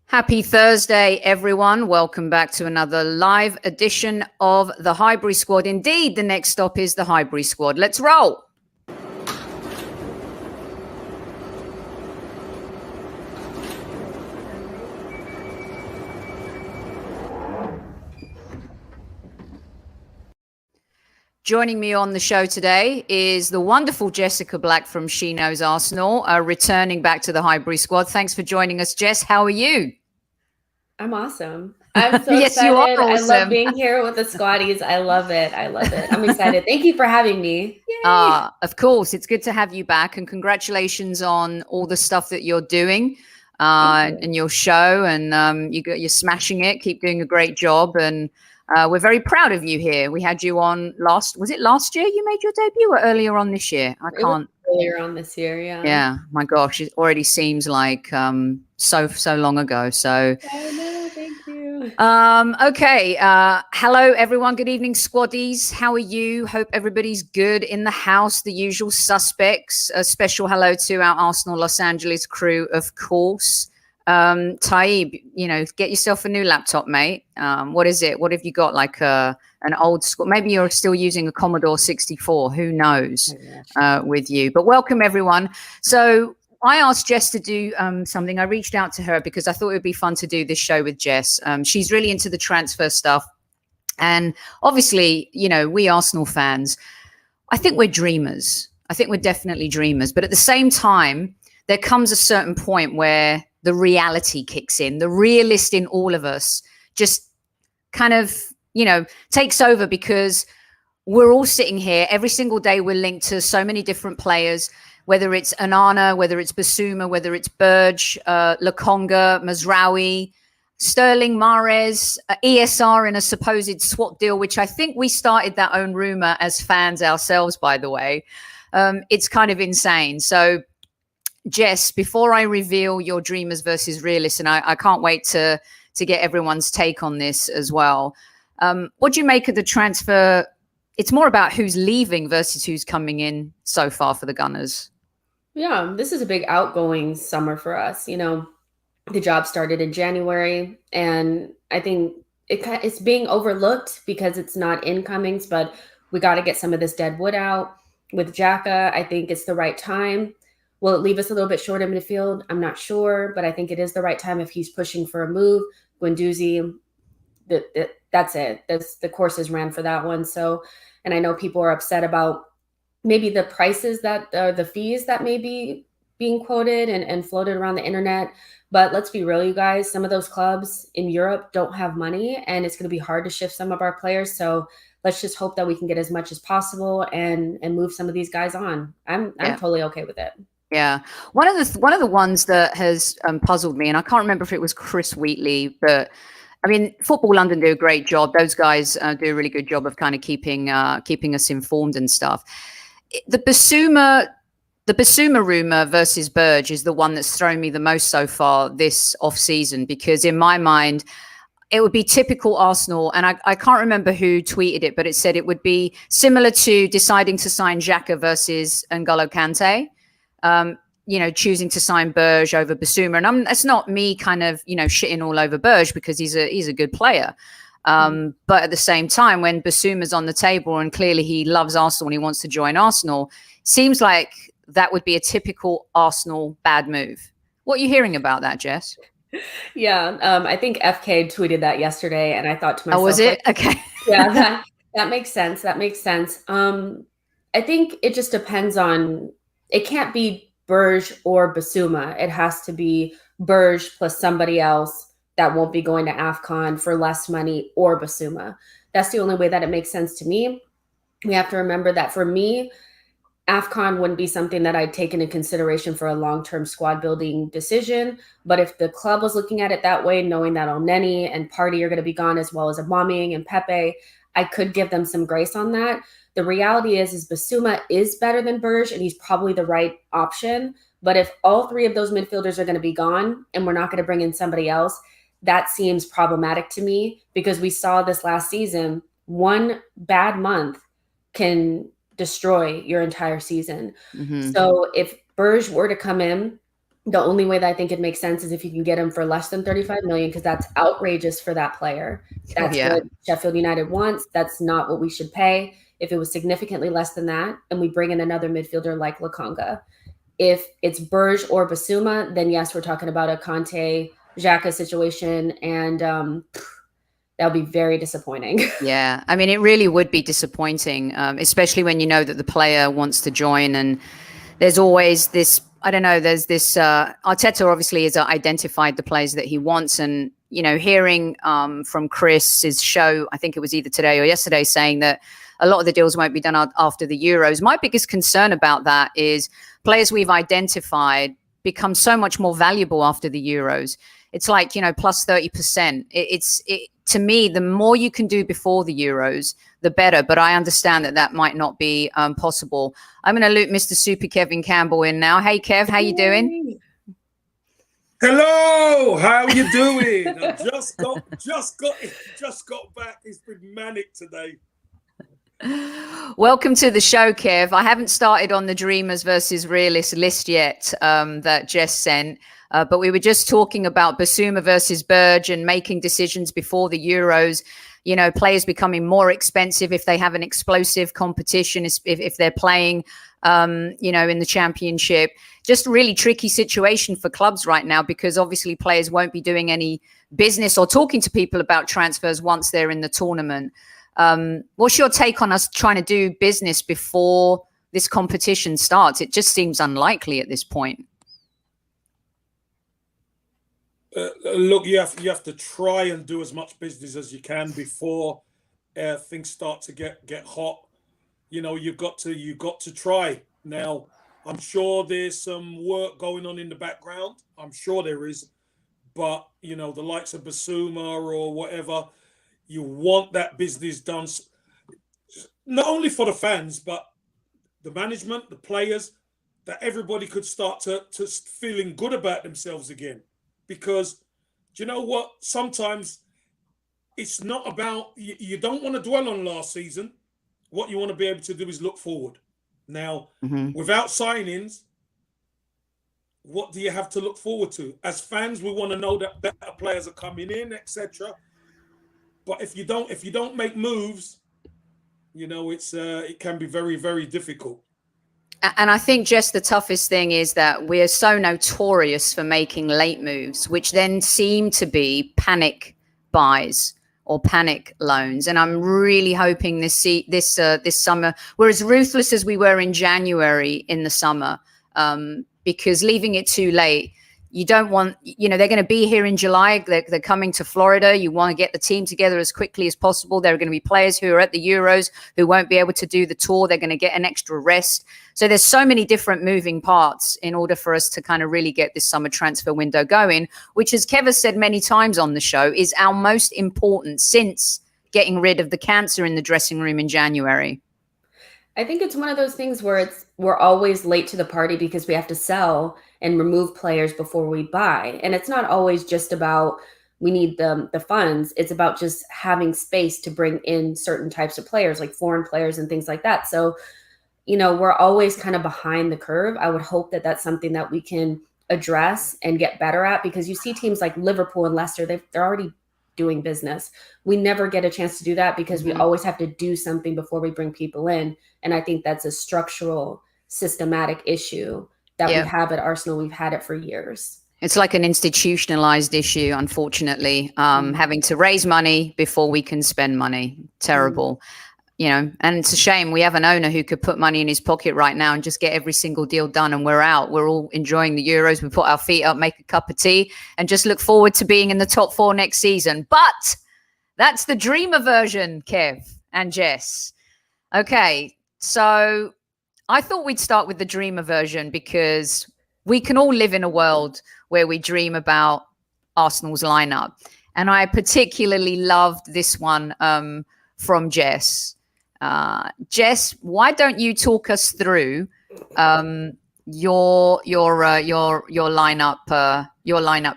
Happy Thursday, everyone. Welcome back to another live edition of the Highbury Squad. Indeed, the next stop is the Highbury Squad. Let's roll. Joining me on the show today is the wonderful Jessica Black from She Knows Arsenal, returning back to the Highbury Squad. Thanks for joining us, Jess. How are you? I'm awesome. I'm so Yes, you are excited. I love awesome. being here with the squaddies. I love it. I love it. I'm excited. Thank you for having me. Yay. Of course, it's good to have you back, and congratulations on all the stuff that you're doing Thank you. and your show. And you're smashing it. Keep doing a great job, and we're very proud of you here. We had you on was it last year you made your debut, or earlier on this year? I It was can't. earlier on this year. Yeah. Yeah, my gosh, it already seems like so long ago. So I know. Thank you. Okay. Hello, everyone. Good evening, squaddies. How are you? Hope everybody's good in the house. The usual suspects. A special hello to our Arsenal Los Angeles crew, of course. Taib, get yourself a new laptop, mate. What is it? What have you got? Like an old school? Maybe you're still using a Commodore 64. Who knows? With you. But welcome, everyone. So I asked Jess to do something. I reached out to her because I thought it would be fun to do this show with Jess. She's really into the transfer stuff. And obviously, we Arsenal fans, I think we're dreamers. I think we're definitely dreamers. But at the same time, there comes a certain point where the reality kicks in. The realist in all of us just kind of, takes over, because we're all sitting here every single day. We're linked to so many different players, whether it's Anana, whether it's Basuma, whether it's Burge, Lokonga, Mazraoui, Sterling, Mahrez, ESR in a supposed swap deal, which I think we started that own rumor as fans ourselves, by the way. It's kind of insane. So, Jess, before I reveal your dreamers versus realists, and I can't wait to get everyone's take on this as well. What do you make of the transfer? It's more about who's leaving versus who's coming in so far for the Gunners. Yeah. This is a big outgoing summer for us. The job started in January, and I think it's being overlooked because it's not incomings, but we got to get some of this dead wood out. With Xhaka, I think it's the right time. Will it leave us a little bit short in midfield? I'm not sure, but I think it is the right time if he's pushing for a move. Guendouzi, that's it. The course is ran for that one. So, and I know people are upset about maybe the prices that the fees that may be being quoted and floated around the internet. But let's be real, you guys, some of those clubs in Europe don't have money, and it's going to be hard to shift some of our players. So let's just hope that we can get as much as possible and move some of these guys on. I'm totally okay with it. Yeah. One of the ones that has puzzled me, and I can't remember if it was Chris Wheatley, but I mean, Football London do a great job. Those guys do a really good job of kind of keeping us informed and stuff. The Basuma rumor versus Burge is the one that's thrown me the most so far this off season, because in my mind, it would be typical Arsenal. And I can't remember who tweeted it, but it said it would be similar to deciding to sign Xhaka versus N'Golo Kante. Choosing to sign Burge over Basuma. And that's not me kind of, shitting all over Burge, because he's a good player. But at the same time, when Basuma's on the table and clearly he loves Arsenal and he wants to join Arsenal, seems like that would be a typical Arsenal bad move. What are you hearing about that, Jess? Yeah, I think FK tweeted that yesterday, and I thought to myself, "Oh, was it? Okay." Yeah, that makes sense. That makes sense. I think it just depends on. It can't be Burge or Basuma. It has to be Burge plus somebody else that won't be going to AFCON for less money, or Basuma. That's the only way that it makes sense to me. We have to remember that for me, AFCON wouldn't be something that I'd take into consideration for a long-term squad building decision. But if the club was looking at it that way, knowing that Elneny and Partey are going to be gone, as well as Aubameyang and Pepe, I could give them some grace on that. The reality is Basuma is better than Burge, and he's probably the right option. But if all three of those midfielders are going to be gone and we're not going to bring in somebody else, that seems problematic to me, because we saw this last season, one bad month can destroy your entire season. Mm-hmm. So if Burge were to come in, The only way that I think it makes sense is if you can get him for less than 35 million, because that's outrageous for that player. Oh, That's yeah. what Sheffield United wants. That's not what we should pay. If it was significantly less than that, and we bring in another midfielder like Lokonga, if it's Burge or Basuma, then yes, we're talking about a Conte Xhaka situation, and that would be very disappointing. Yeah, I mean, it really would be disappointing, especially when you know that the player wants to join, and there's always this. I don't know. There's this. Arteta obviously has identified the players that he wants, and hearing from Chris's show, I think it was either today or yesterday, saying that a lot of the deals won't be done after the Euros. My biggest concern about that is players we've identified become so much more valuable after the Euros. It's like, plus 30%. To me, the more you can do before the Euros, the better. But I understand that might not be possible. I'm going to loop Mr. Super Kevin Campbell in now. Hey, Kev, how you doing? Hello, how you doing? I just got back. It's been manic today. Welcome to the show, Kev. I haven't started on the Dreamers versus Realists list yet that Jess sent. But we were just talking about Basuma versus Burge and making decisions before the Euros. Players becoming more expensive if they have an explosive competition, if they're playing, in the championship. Just a really tricky situation for clubs right now, because obviously players won't be doing any business or talking to people about transfers once they're in the tournament. What's your take on us trying to do business before this competition starts? It just seems unlikely at this point. Look, you have to try and do as much business as you can before things start to get hot. You've got to try. Now, I'm sure there's some work going on in the background. I'm sure there is, but the likes of Basuma or whatever, you want that business done, not only for the fans but the management, the players, that everybody could start to feeling good about themselves again. Because do you know what? Sometimes it's not about, you don't want to dwell on last season. What you want to be able to do is look forward. Now, without signings, what do you have to look forward to? As fans, we want to know that better players are coming in, etc. But if you don't make moves, it can be very, very difficult. And I think just the toughest thing is that we're so notorious for making late moves, which then seem to be panic buys or panic loans. And I'm really hoping this summer we're as ruthless as we were in January in the summer, because leaving it too late, you don't want, they're going to be here in July. They're coming to Florida. You want to get the team together as quickly as possible. There are going to be players who are at the Euros who won't be able to do the tour. They're going to get an extra rest. So there's so many different moving parts in order for us to kind of really get this summer transfer window going, which, as Kev has said many times on the show, is our most important since getting rid of the cancer in the dressing room in January. I think it's one of those things where we're always late to the party because we have to sell and remove players before we buy. And it's not always just about we need the funds. It's about just having space to bring in certain types of players, like foreign players and things like that. So, we're always kind of behind the curve. I would hope that that's something that we can address and get better at, because you see teams like Liverpool and Leicester, they're already doing business. We never get a chance to do that because we always have to do something before we bring people in. And I think that's a structural, systematic issue that we have at Arsenal. We've had it for years. It's like an institutionalized issue, unfortunately, having to raise money before we can spend money. Terrible. And it's a shame. We have an owner who could put money in his pocket right now and just get every single deal done, and we're out. We're all enjoying the Euros. We put our feet up, make a cup of tea, and just look forward to being in the top 4 next season. But that's the dreamer version, Kev and Jess. Okay, so I thought we'd start with the dreamer version because we can all live in a world where we dream about Arsenal's lineup. And I particularly loved this one from Jess. Jess, why don't you talk us through your lineup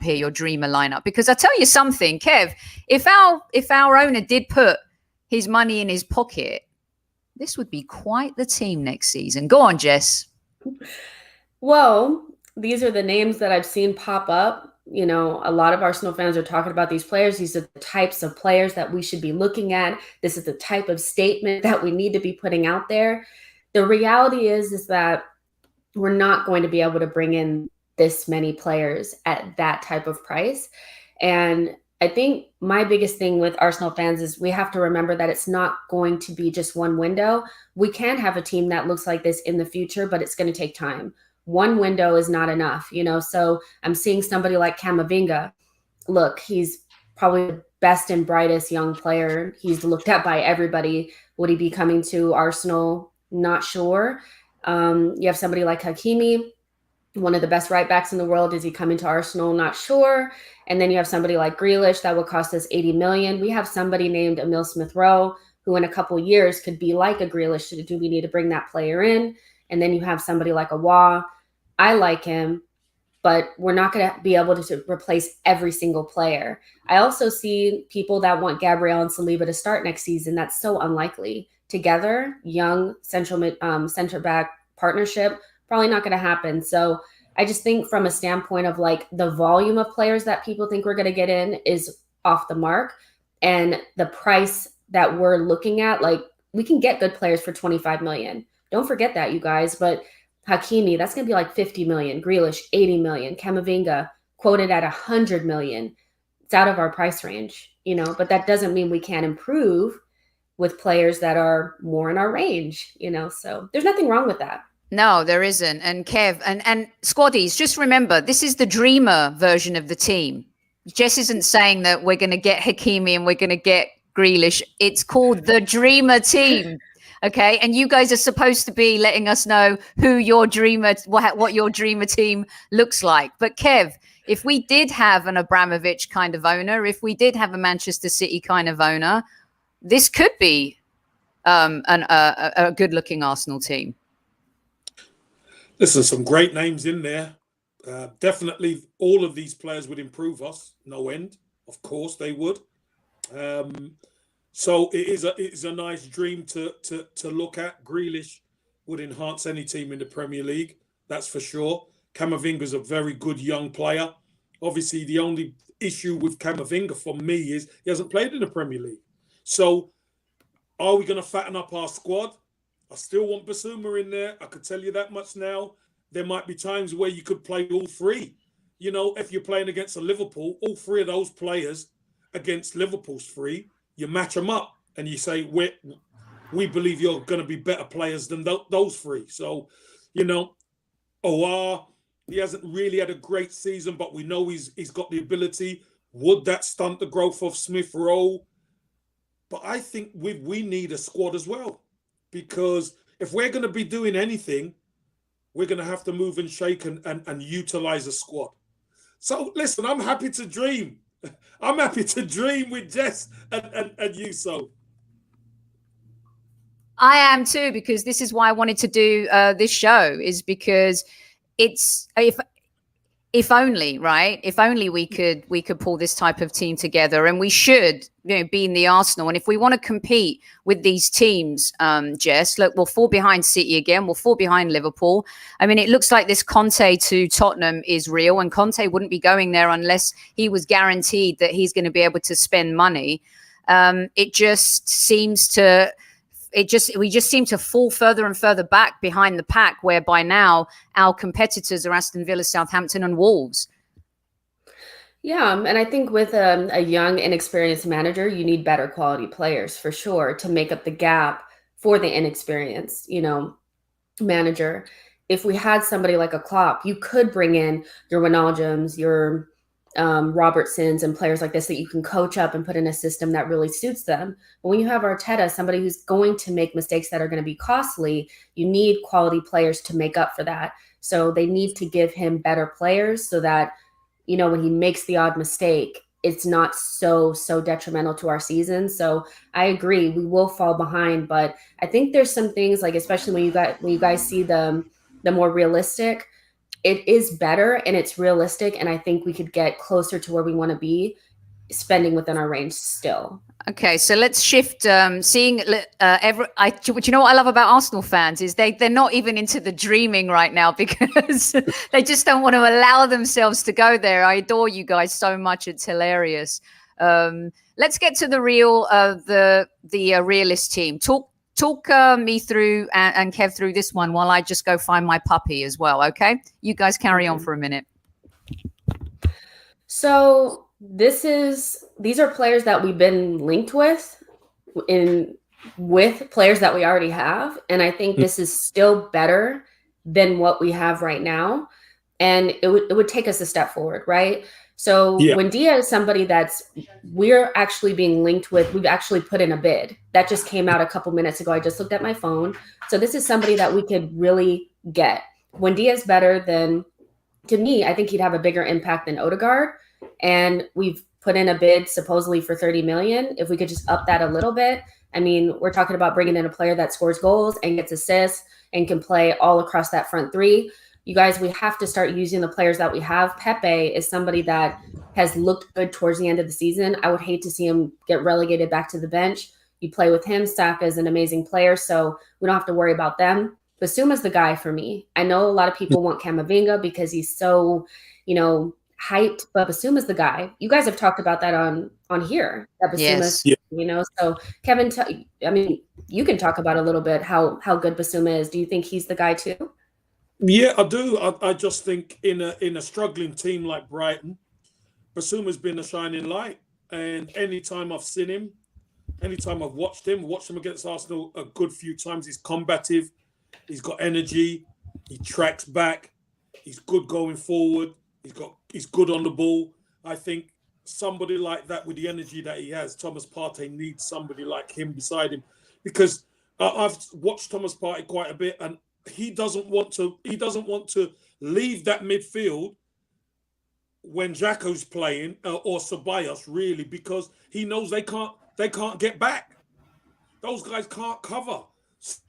here, your dreamer lineup? Because I tell you something, Kev, if our owner did put his money in his pocket, this would be quite the team next season. Go on, Jess. Well, these are the names that I've seen pop up. You know, a lot of Arsenal fans are talking about these players. These are the types of players that we should be looking at. This is the type of statement that we need to be putting out there. The reality is that we're not going to be able to bring in this many players at that type of price. And I think my biggest thing with Arsenal fans is we have to remember that it's not going to be just one window. We can have a team that looks like this in the future, but it's going to take time. One window is not enough, you know. So I'm seeing somebody like Camavinga. Look, he's probably the best and brightest young player. He's looked at by everybody. Would he be coming to Arsenal? Not sure. You have somebody like Hakimi, one of the best right backs in the world. Is he coming to Arsenal? Not sure. And then you have somebody like Grealish that would cost us 80 million. We have somebody named Emil Smith-Rowe who in a couple years could be like a Grealish. Do we need to bring that player in? And then you have somebody like Awa. I like him, but we're not going to be able to replace every single player. I also see people that want Gabriel and Saliba to start next season. That's so unlikely. Together, young center back partnership, probably not going to happen. So I just think from a standpoint of like the volume of players that people think we're going to get in is off the mark. And the price that we're looking at, like we can get good players for 25 million. Don't forget that, you guys. But Hakimi, that's going to be like 50 million. Grealish, 80 million. Camavinga, quoted at 100 million. It's out of our price range, you know, but that doesn't mean we can't improve with players that are more in our range, you know, so there's nothing wrong with that. No, there isn't. And Kev and squaddies, just remember, this is the dreamer version of the team. Jess isn't saying that we're going to get Hakimi and we're going to get Grealish. It's called the dreamer team. Okay. And you guys are supposed to be letting us know who your dreamer, what your dreamer team looks like. But Kev, if we did have an Abramovich kind of owner, if we did have a Manchester City kind of owner, this could be a good-looking Arsenal team. Listen, some great names in there. Definitely, all of these players would improve us, no end. Of course, they would. So it is a nice dream to look at. Grealish would enhance any team in the Premier League, that's for sure. Camavinga's a very good young player. Obviously, the only issue with Camavinga for me is he hasn't played in the Premier League. So, are we going to fatten up our squad? I still want Basuma in there. I could tell you that much now. There might be times where you could play all three. You know, if you're playing against a Liverpool, all three of those players against Liverpool's three, you match them up and you say, we believe you're going to be better players than those three. So, you know, he hasn't really had a great season, but we know he's got the ability. Would that stunt the growth of Smith-Rowe? But I think we need a squad as well, because if we're going to be doing anything, we're going to have to move and shake and utilize a squad. So listen, I'm happy to dream. I'm happy to dream with Jess and you, so. I am too, because this is why I wanted to do this show, is because it's if only, right? If only we could pull this type of team together, and we should, you know, be in the Arsenal. And if we want to compete with these teams, Jess, look, we'll fall behind City again. We'll fall behind Liverpool. I mean, it looks like this Conte to Tottenham is real, and Conte wouldn't be going there unless he was guaranteed that he's going to be able to spend money. It just seems to. We just seem to fall further and further back behind the pack, where by now our competitors are Aston Villa, Southampton and Wolves. Yeah, and I think with a young, inexperienced manager, you need better quality players for sure to make up the gap for the inexperienced, you know, manager. If we had somebody like a Klopp, you could bring in your Wijnaldums, your Robertsons and players like this that you can coach up and put in a system that really suits them. But when you have Arteta, somebody who's going to make mistakes that are going to be costly, you need quality players to make up for that. So they need to give him better players so that, you know, when he makes the odd mistake, it's not so detrimental to our season. So I agree, we will fall behind, but I think there's some things, like especially when you guys see the more realistic, it is better and it's realistic, and I think we could get closer to where we want to be. spending within our range still. Okay, so let's shift. Seeing do you know what I love about Arsenal fans is they're not even into the dreaming right now because they just don't want to allow themselves to go there. I adore you guys so much; it's hilarious. Let's get to the real the realist team. Talk me through and Kev through this one while I just go find my puppy as well. Okay, you guys carry on for a minute. So these are players that we've been linked with players that we already have. And I think this is still better than what we have right now. And it would take us a step forward, right? So when Dia is somebody we're actually being linked with, we've actually put in a bid. That just came out a couple minutes ago. I just looked at my phone. So this is somebody that we could really get. When Dia is better, then to me, I think he'd have a bigger impact than Odegaard. And we've put in a bid supposedly for 30 million. If we could just up that a little bit. I mean, we're talking about bringing in a player that scores goals and gets assists and can play all across that front three. You guys, we have to start using the players that we have. Pepe is somebody that has looked good towards the end of the season. I would hate to see him get relegated back to the bench. You play with him. Saka is an amazing player, so we don't have to worry about them. Basuma's the guy for me. I know a lot of people want Camavinga because he's so, hyped, but Basuma's the guy. You guys have talked about that on here. That Basuma's, so Kevin, you can talk about a little bit how good Basuma is. Do you think he's the guy too? Yeah, I do. I just think in a struggling team like Brighton, Basuma's been a shining light. And anytime I've seen him, anytime I've watched him against Arsenal a good few times, he's combative, he's got energy, he tracks back, he's good going forward, he's good on the ball. I think somebody like that with the energy that he has, Thomas Partey needs somebody like him beside him, because I've watched Thomas Partey quite a bit, and he doesn't want to leave that midfield when Xhaka's playing or Ceballos, really, because he knows they can't get back. Those guys can't cover,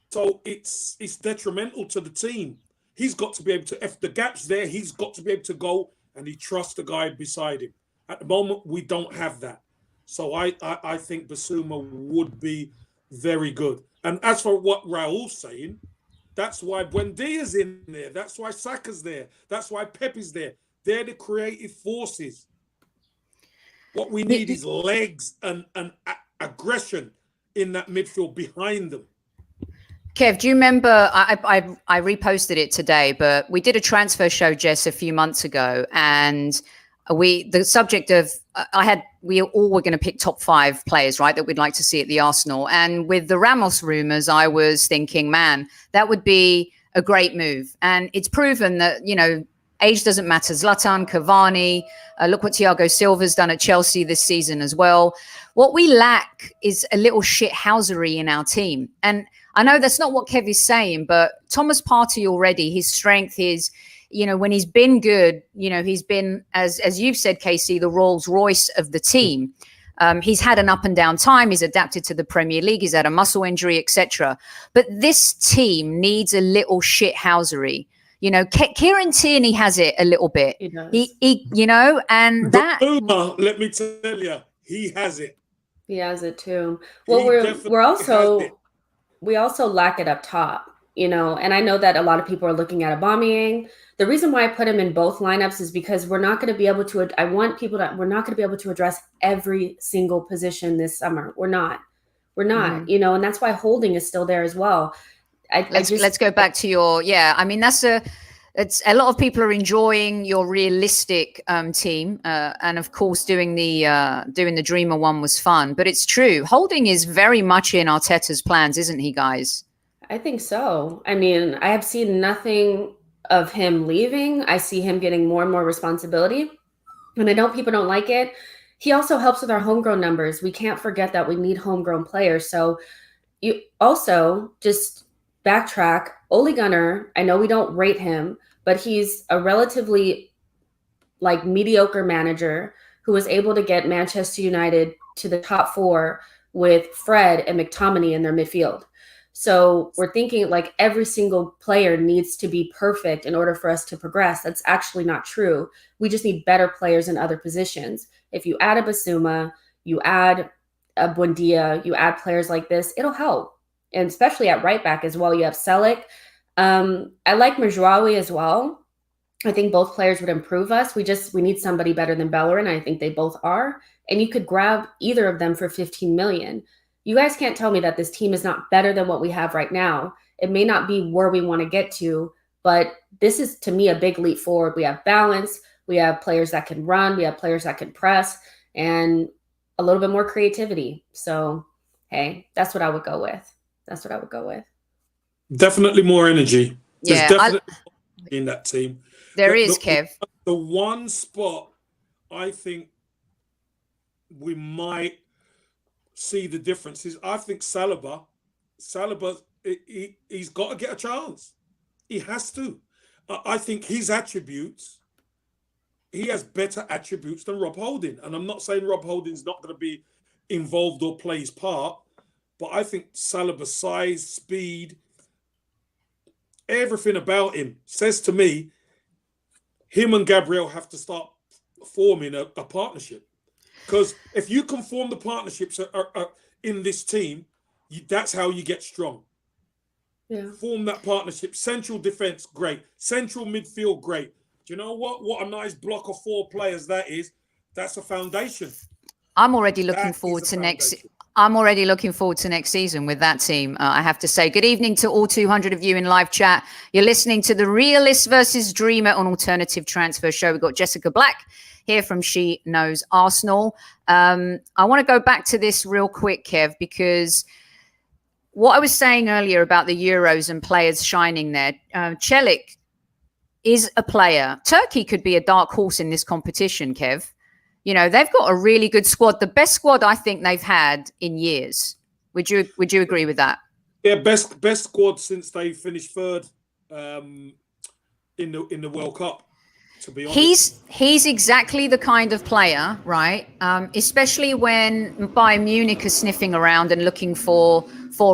so it's detrimental to the team. He's got to be able to, if the gap's there, he's got to be able to go, and he trusts the guy beside him. At the moment, we don't have that. So I think Basuma would be very good. And as for what Raul's saying, that's why Buendia's in there. That's why Saka's there. That's why Pepe's there. They're the creative forces. What we need is legs and aggression in that midfield behind them. Kev, do you remember, I reposted it today, but we did a transfer show, Jess, a few months ago, and the subject of, we all were going to pick top 5 players, right, that we'd like to see at the Arsenal. And with the Ramos rumors, I was thinking, man, that would be a great move. And it's proven that, age doesn't matter. Zlatan, Cavani, look what Thiago Silva's done at Chelsea this season as well. What we lack is a little shithousery in our team. And I know that's not what Kev is saying, but Thomas Partey already, his strength is, when he's been good, he's been, as you've said, Casey, the Rolls Royce of the team. He's had an up and down time. He's adapted to the Premier League. He's had a muscle injury, etc. But this team needs a little shithousery. Kieran Tierney has it a little bit. He does. And that. Let me tell you, he has it. He has it too. Well, we also lack it up top, and I know that a lot of people are looking at Aubameyang. The reason why I put him in both lineups is because we're not going to be able to, we're not going to be able to address every single position this summer. We're not, and that's why Holding is still there as well. Let's go back to your, it's a lot of people are enjoying your realistic team, and of course doing the Dreamer one was fun, but it's true. Holding is very much in Arteta's plans, isn't he, guys? I think so. I mean, I have seen nothing of him leaving. I see him getting more and more responsibility, and I know people don't like it. He also helps with our homegrown numbers. We can't forget that we need homegrown players. So you also just backtrack. Ole Gunnar, I know we don't rate him, but he's a relatively mediocre manager who was able to get Manchester United to the top 4 with Fred and McTominay in their midfield. So we're thinking like every single player needs to be perfect in order for us to progress. That's actually not true. We just need better players in other positions. If you add a Basuma, you add a Buendia, you add players like this, it'll help. And especially at right back as well. You have Selic. I like Majraoui as well. I think both players would improve us. We need somebody better than Bellerin. I think they both are. And you could grab either of them for 15 million. You guys can't tell me that this team is not better than what we have right now. It may not be where we want to get to, but this is, to me, a big leap forward. We have balance. We have players that can run. We have players that can press, and a little bit more creativity. So, hey, that's what I would go with. That's what I would go with. Definitely more energy. Yeah, There's definitely more energy in that team. There is, Kev. The one spot I think we might see the difference is, I think Saliba, he's got to get a chance. He has to. I think his attributes, he has better attributes than Rob Holding. And I'm not saying Rob Holding's not going to be involved or play his part, but I think Saliba's size, speed, everything about him says to me, him and Gabriel have to start forming a partnership. Because if you can form the partnerships in this team, that's how you get strong. Yeah. Form that partnership. Central defense, great. Central midfield, great. Do you know what? What a nice block of 4 players that is. That's a foundation. I'm already looking forward to next. I'm already looking forward to next season with that team. I have to say, good evening to all 200 of you in live chat. You're listening to the Realists versus Dreamer on Alternative Transfer Show. We've got Jessica Black here from She Knows Arsenal. I want to go back to this real quick, Kev, because what I was saying earlier about the Euros and players shining there, Celik is a player. Turkey could be a dark horse in this competition, Kev. You know, they've got a really good squad, the best squad I think they've had in years. Would you agree with that? Yeah, best squad since they finished third in the World Cup, to be honest. He's exactly the kind of player, right? Especially when Bayern Munich is sniffing around and looking for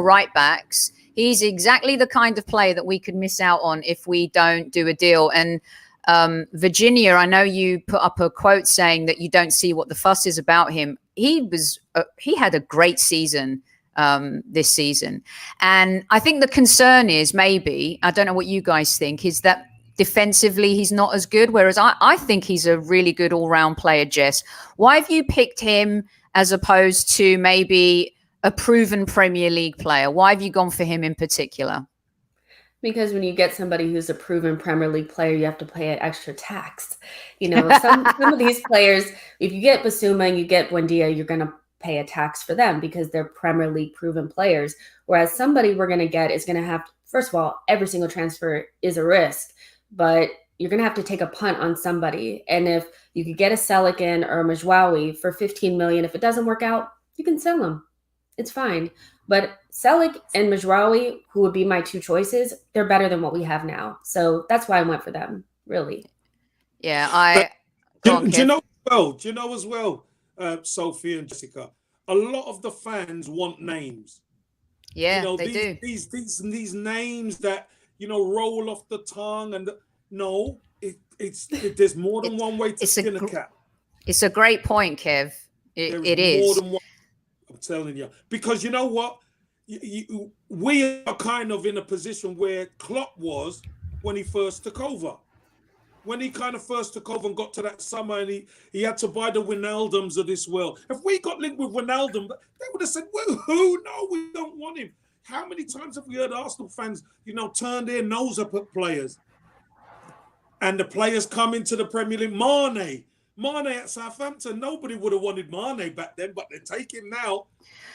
right backs. He's exactly the kind of player that we could miss out on if we don't do a deal. And Virginia, I know you put up a quote saying that you don't see what the fuss is about him. He had a great season this season. And I think the concern is, maybe, I don't know what you guys think, is that defensively he's not as good. Whereas I think he's a really good all-round player, Jess. Why have you picked him as opposed to maybe a proven Premier League player? Why have you gone for him in particular? Because when you get somebody who's a proven Premier League player, you have to pay an extra tax. You know, some of these players, if you get Basuma and you get Buendia, you're going to pay a tax for them because they're Premier League proven players. Whereas somebody we're going to get is going to have, first of all, every single transfer is a risk, but you're going to have to take a punt on somebody. And if you could get a Selican or a Majraoui for 15 million, if it doesn't work out, you can sell them. It's fine. But Selic and Majraoui, who would be my 2 choices, they're better than what we have now. So that's why I went for them, really. Yeah, do you know as well, Sophie and Jessica, a lot of the fans want names. Yeah, you know, they do. These names that, you know, roll off the tongue, and there's more than one way to skin a cat. It's a great point, Kev. It is. More than one. I'm telling you, because you know what, we are kind of in a position where Klopp was when he first took over. When he kind of first took over and got to that summer, and he had to buy the Wijnaldums of this world. If we got linked with Wijnaldum, they would have said, well, who? No, we don't want him. How many times have we heard Arsenal fans, you know, turn their nose up at players? And the players come into the Premier League. Mane at Southampton, nobody would have wanted Mane back then, but they're taking now.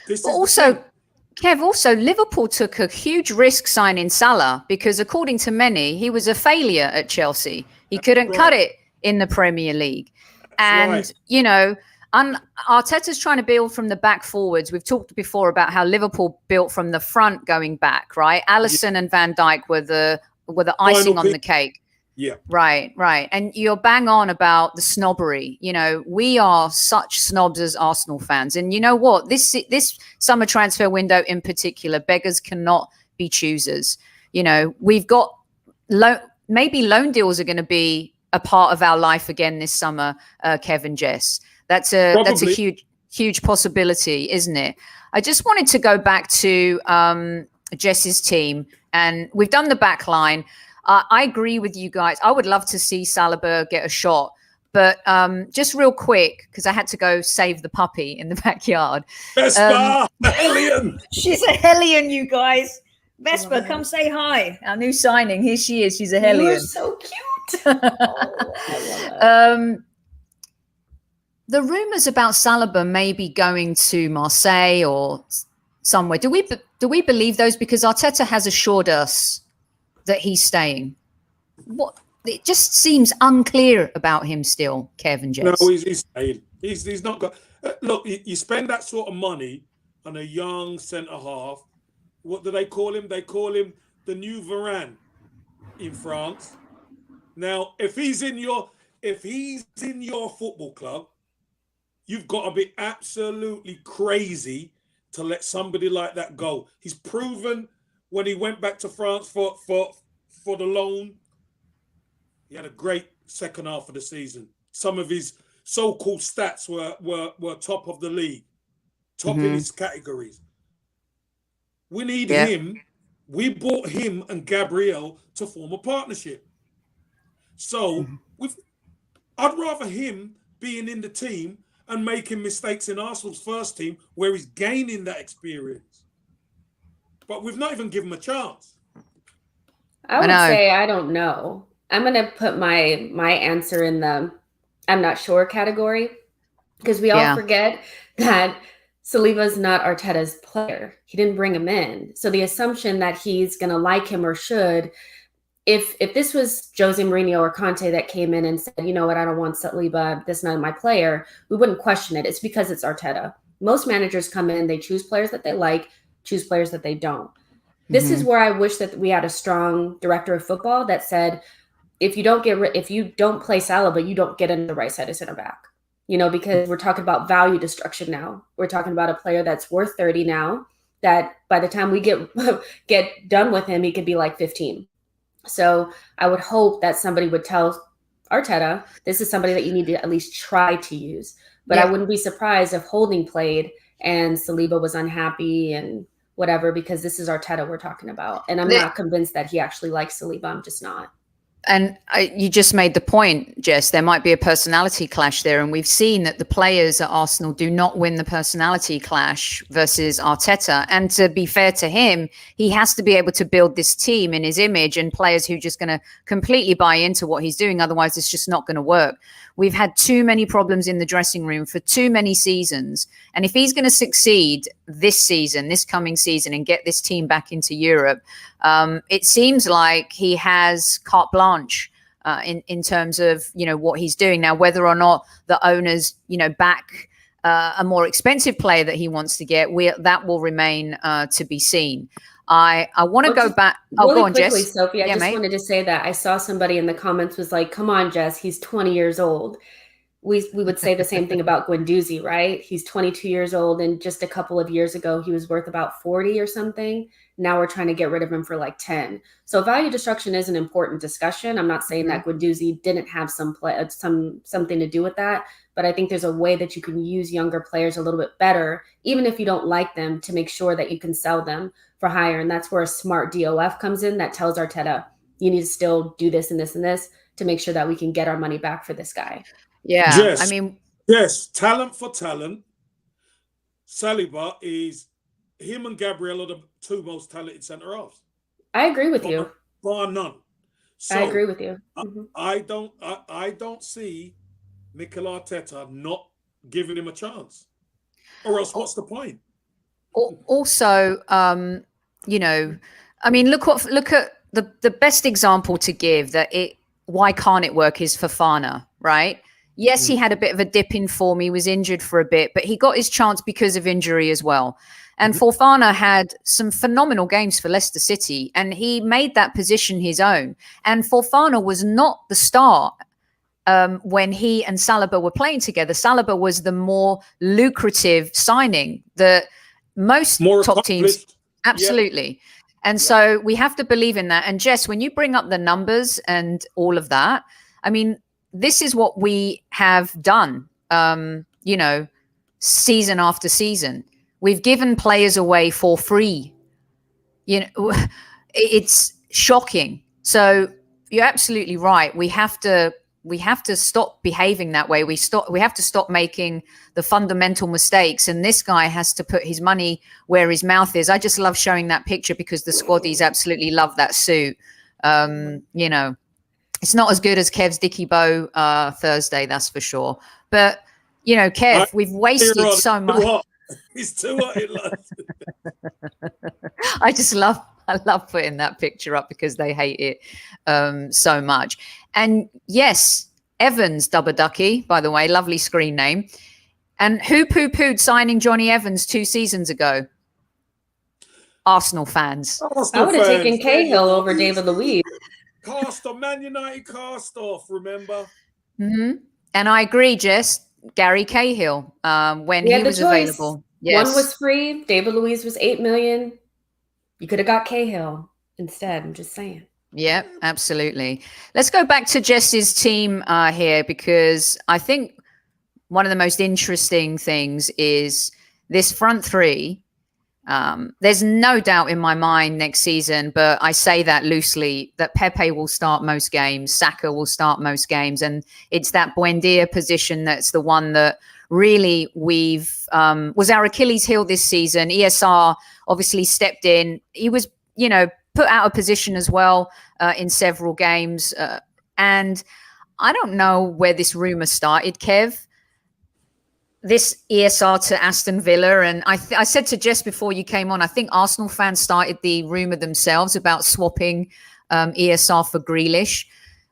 Kev, Liverpool took a huge risk signing Salah because, according to many, he was a failure at Chelsea. He couldn't cut it in the Premier League. You know, Arteta's trying to build from the back forwards. We've talked before about how Liverpool built from the front going back, right? Alisson and Van Dijk were the icing on the cake. Yeah. Right, right. And you're bang on about the snobbery. You know, we are such snobs as Arsenal fans. And you know what? This summer transfer window in particular, beggars cannot be choosers. You know, we've got maybe loan deals are going to be a part of our life again this summer, Kevin, Jess. That's a huge possibility, isn't it? I just wanted to go back to Jess's team, and we've done the back line. I agree with you guys. I would love to see Saliba get a shot. But just real quick, because I had to go save the puppy in the backyard. Vespa, the Hellion. She's a Hellion, you guys. Vespa, come say hi. Our new signing. Here she is. She's a Hellion. You're so cute. The rumours about Saliba maybe going to Marseille or somewhere. Do we believe those? Because Arteta has assured us that he's staying. What? It just seems unclear about him still, Kevin. Jess. No, he's staying. He's not got. Look, you spend that sort of money on a young centre half. What do they call him? They call him the new Varane in France. Now, if he's in your football club, you've got to be absolutely crazy to let somebody like that go. He's proven when he went back to France for the loan, he had a great second half of the season. Some of his so-called stats were top of the league, top in his categories. We need him. We bought him and Gabriel to form a partnership. So I'd rather him being in the team and making mistakes in Arsenal's first team where he's gaining that experience. But we've not even given him a chance. I would say I don't know. I'm going to put my answer in the I'm not sure category, because we all forget that Saliba's not Arteta's player. He didn't bring him in. So the assumption that he's going to like him or should, if this was Jose Mourinho or Conte that came in and said, you know what, I don't want Saliba, this is not my player, we wouldn't question it. It's because it's Arteta. Most managers come in, they choose players that they like, choose players that they don't. This is where I wish that we had a strong director of football that said, if you don't play Saliba, you don't get in the right side of center back. You know, because we're talking about value destruction now. We're talking about a player that's worth 30 now, that by the time we get done with him, he could be like 15. So I would hope that somebody would tell Arteta, this is somebody that you need to at least try to use. But I wouldn't be surprised if Holding played and Saliba was unhappy and whatever, because this is Arteta we're talking about. And I'm not convinced that he actually likes Saliba. I'm just not. And you just made the point, Jess, there might be a personality clash there. And we've seen that the players at Arsenal do not win the personality clash versus Arteta. And to be fair to him, he has to be able to build this team in his image and players who are just going to completely buy into what he's doing. Otherwise, it's just not going to work. We've had too many problems in the dressing room for too many seasons. And if he's going to succeed this season, this coming season, and get this team back into Europe, it seems like he has carte blanche in terms of, you know, what he's doing now. Whether or not the owners, you know, back a more expensive player that he wants to get, that will remain to be seen. I want to go back. Really go on, quickly, Jess. Sophie. I just wanted to say that I saw somebody in the comments was like, "Come on, Jess, he's 20 years old." We would say the same thing about Guendouzi, right? He's 22 years old, and just a couple of years ago, he was worth about 40 or something. Now we're trying to get rid of him for like 10. So value destruction is an important discussion. I'm not saying that Guendouzi didn't have something to do with that, but I think there's a way that you can use younger players a little bit better, even if you don't like them, to make sure that you can sell them for higher. And that's where a smart DOF comes in that tells Arteta, you need to still do this and this and this to make sure that we can get our money back for this guy. Yeah, Yes, I mean, yes, talent for talent. Saliba is him and Gabriel are the two most talented centre halves. I agree with you. Bar none. So I agree with you. I don't see Mikel Arteta not giving him a chance, or else what's the point? Also, you know, I mean, look at the best example to give that why can't it work is Fofana, right? Yes, he had a bit of a dip in form. He was injured for a bit, but he got his chance because of injury as well. And Fofana had some phenomenal games for Leicester City, and he made that position his own. And Fofana was not the star when he and Saliba were playing together. Saliba was the more lucrative signing that most top teams, absolutely. Yep. And so we have to believe in that. And Jess, when you bring up the numbers and all of that, I mean, this is what we have done, season after season. We've given players away for free. It's shocking. So you're absolutely right. We have to stop behaving that way. We have to stop making the fundamental mistakes. And this guy has to put his money where his mouth is. I just love showing that picture because the squaddies absolutely love that suit. It's not as good as Kev's Dicky Bow Thursday, that's for sure. But, Kev, we've wasted so much. It's too hot. I love putting that picture up because they hate it so much. And yes, Evans, Dubba Ducky, by the way, lovely screen name. And who poo-pooed signing Johnny Evans 2 seasons ago? Arsenal fans. I would have taken Cahill over David Luiz. Cast off, Man United cast off, remember? Mm-hmm. And I agree, Jess. Gary Cahill, when he was available. Yes. One was free. David Luiz was $8 million. You could have got Cahill instead. I'm just saying. Yeah, absolutely. Let's go back to Jess's team here, because I think one of the most interesting things is this front three. There's no doubt in my mind next season, but I say that loosely, that Pepe will start most games, Saka will start most games, and it's that Buendia position that's the one that really was our Achilles heel this season. ESR obviously stepped in. He was, put out of position as well in several games. And I don't know where this rumor started, Kev. This ESR to Aston Villa. And I said to Jess before you came on, I think Arsenal fans started the rumor themselves about swapping ESR for Grealish.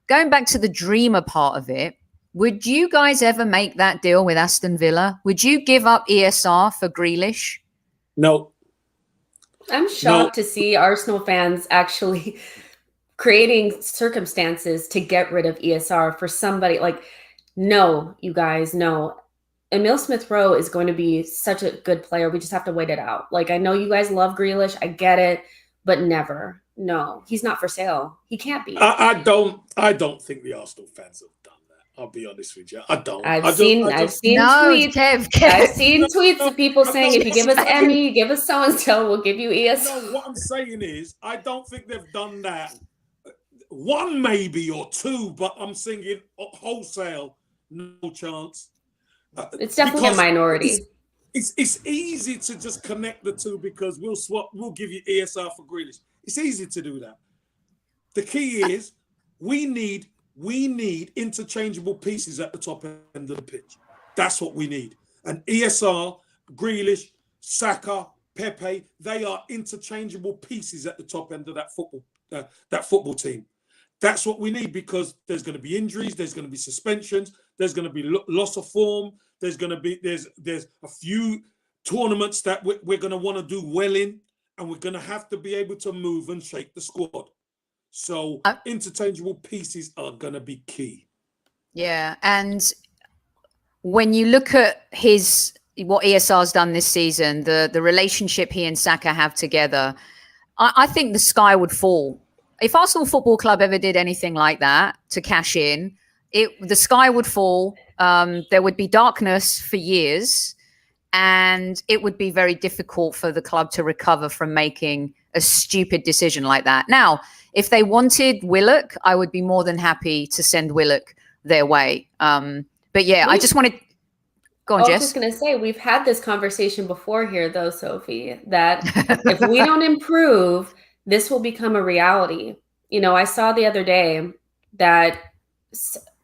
Going back to the dreamer part of it, would you guys ever make that deal with Aston Villa? Would you give up ESR for Grealish? No. I'm shocked to see Arsenal fans actually creating circumstances to get rid of ESR for somebody like, no, you guys, no. Emile Smith-Rowe is going to be such a good player. We just have to wait it out. Like, I know you guys love Grealish. I get it, but never. No, he's not for sale. He can't be. I don't think the Arsenal fans have done that. I'll be honest with you. I don't. I've seen tweets. Kev. I've seen tweets of people saying, if you give us Emmy, give us so-and-so, we'll give you ES. No, what I'm saying is, I don't think they've done that. One maybe or two, but I'm thinking wholesale, no chance. It's definitely a minority. It's easy to just connect the two because we'll give you ESR for Grealish. It's easy to do that. The key is we need interchangeable pieces at the top end of the pitch. That's what we need. And ESR, Grealish, Saka, Pepe, they are interchangeable pieces at the top end of that football team. That's what we need, because there's going to be injuries, there's going to be suspensions, there's going to be loss of form, there's a few tournaments that we're going to want to do well in, and we're going to have to be able to move and shake the squad. So interchangeable pieces are going to be key. Yeah, and when you look at what ESR's done this season, the relationship he and Saka have together, I think the sky would fall. If Arsenal Football Club ever did anything like that to cash in, the sky would fall. There would be darkness for years, and it would be very difficult for the club to recover from making a stupid decision like that. Now, if they wanted Willock, I would be more than happy to send Willock their way. But yeah, I just wanted... Go on, Jess. I was just going to say, we've had this conversation before here, though, Sophie, that if we don't improve, this will become a reality. I saw the other day that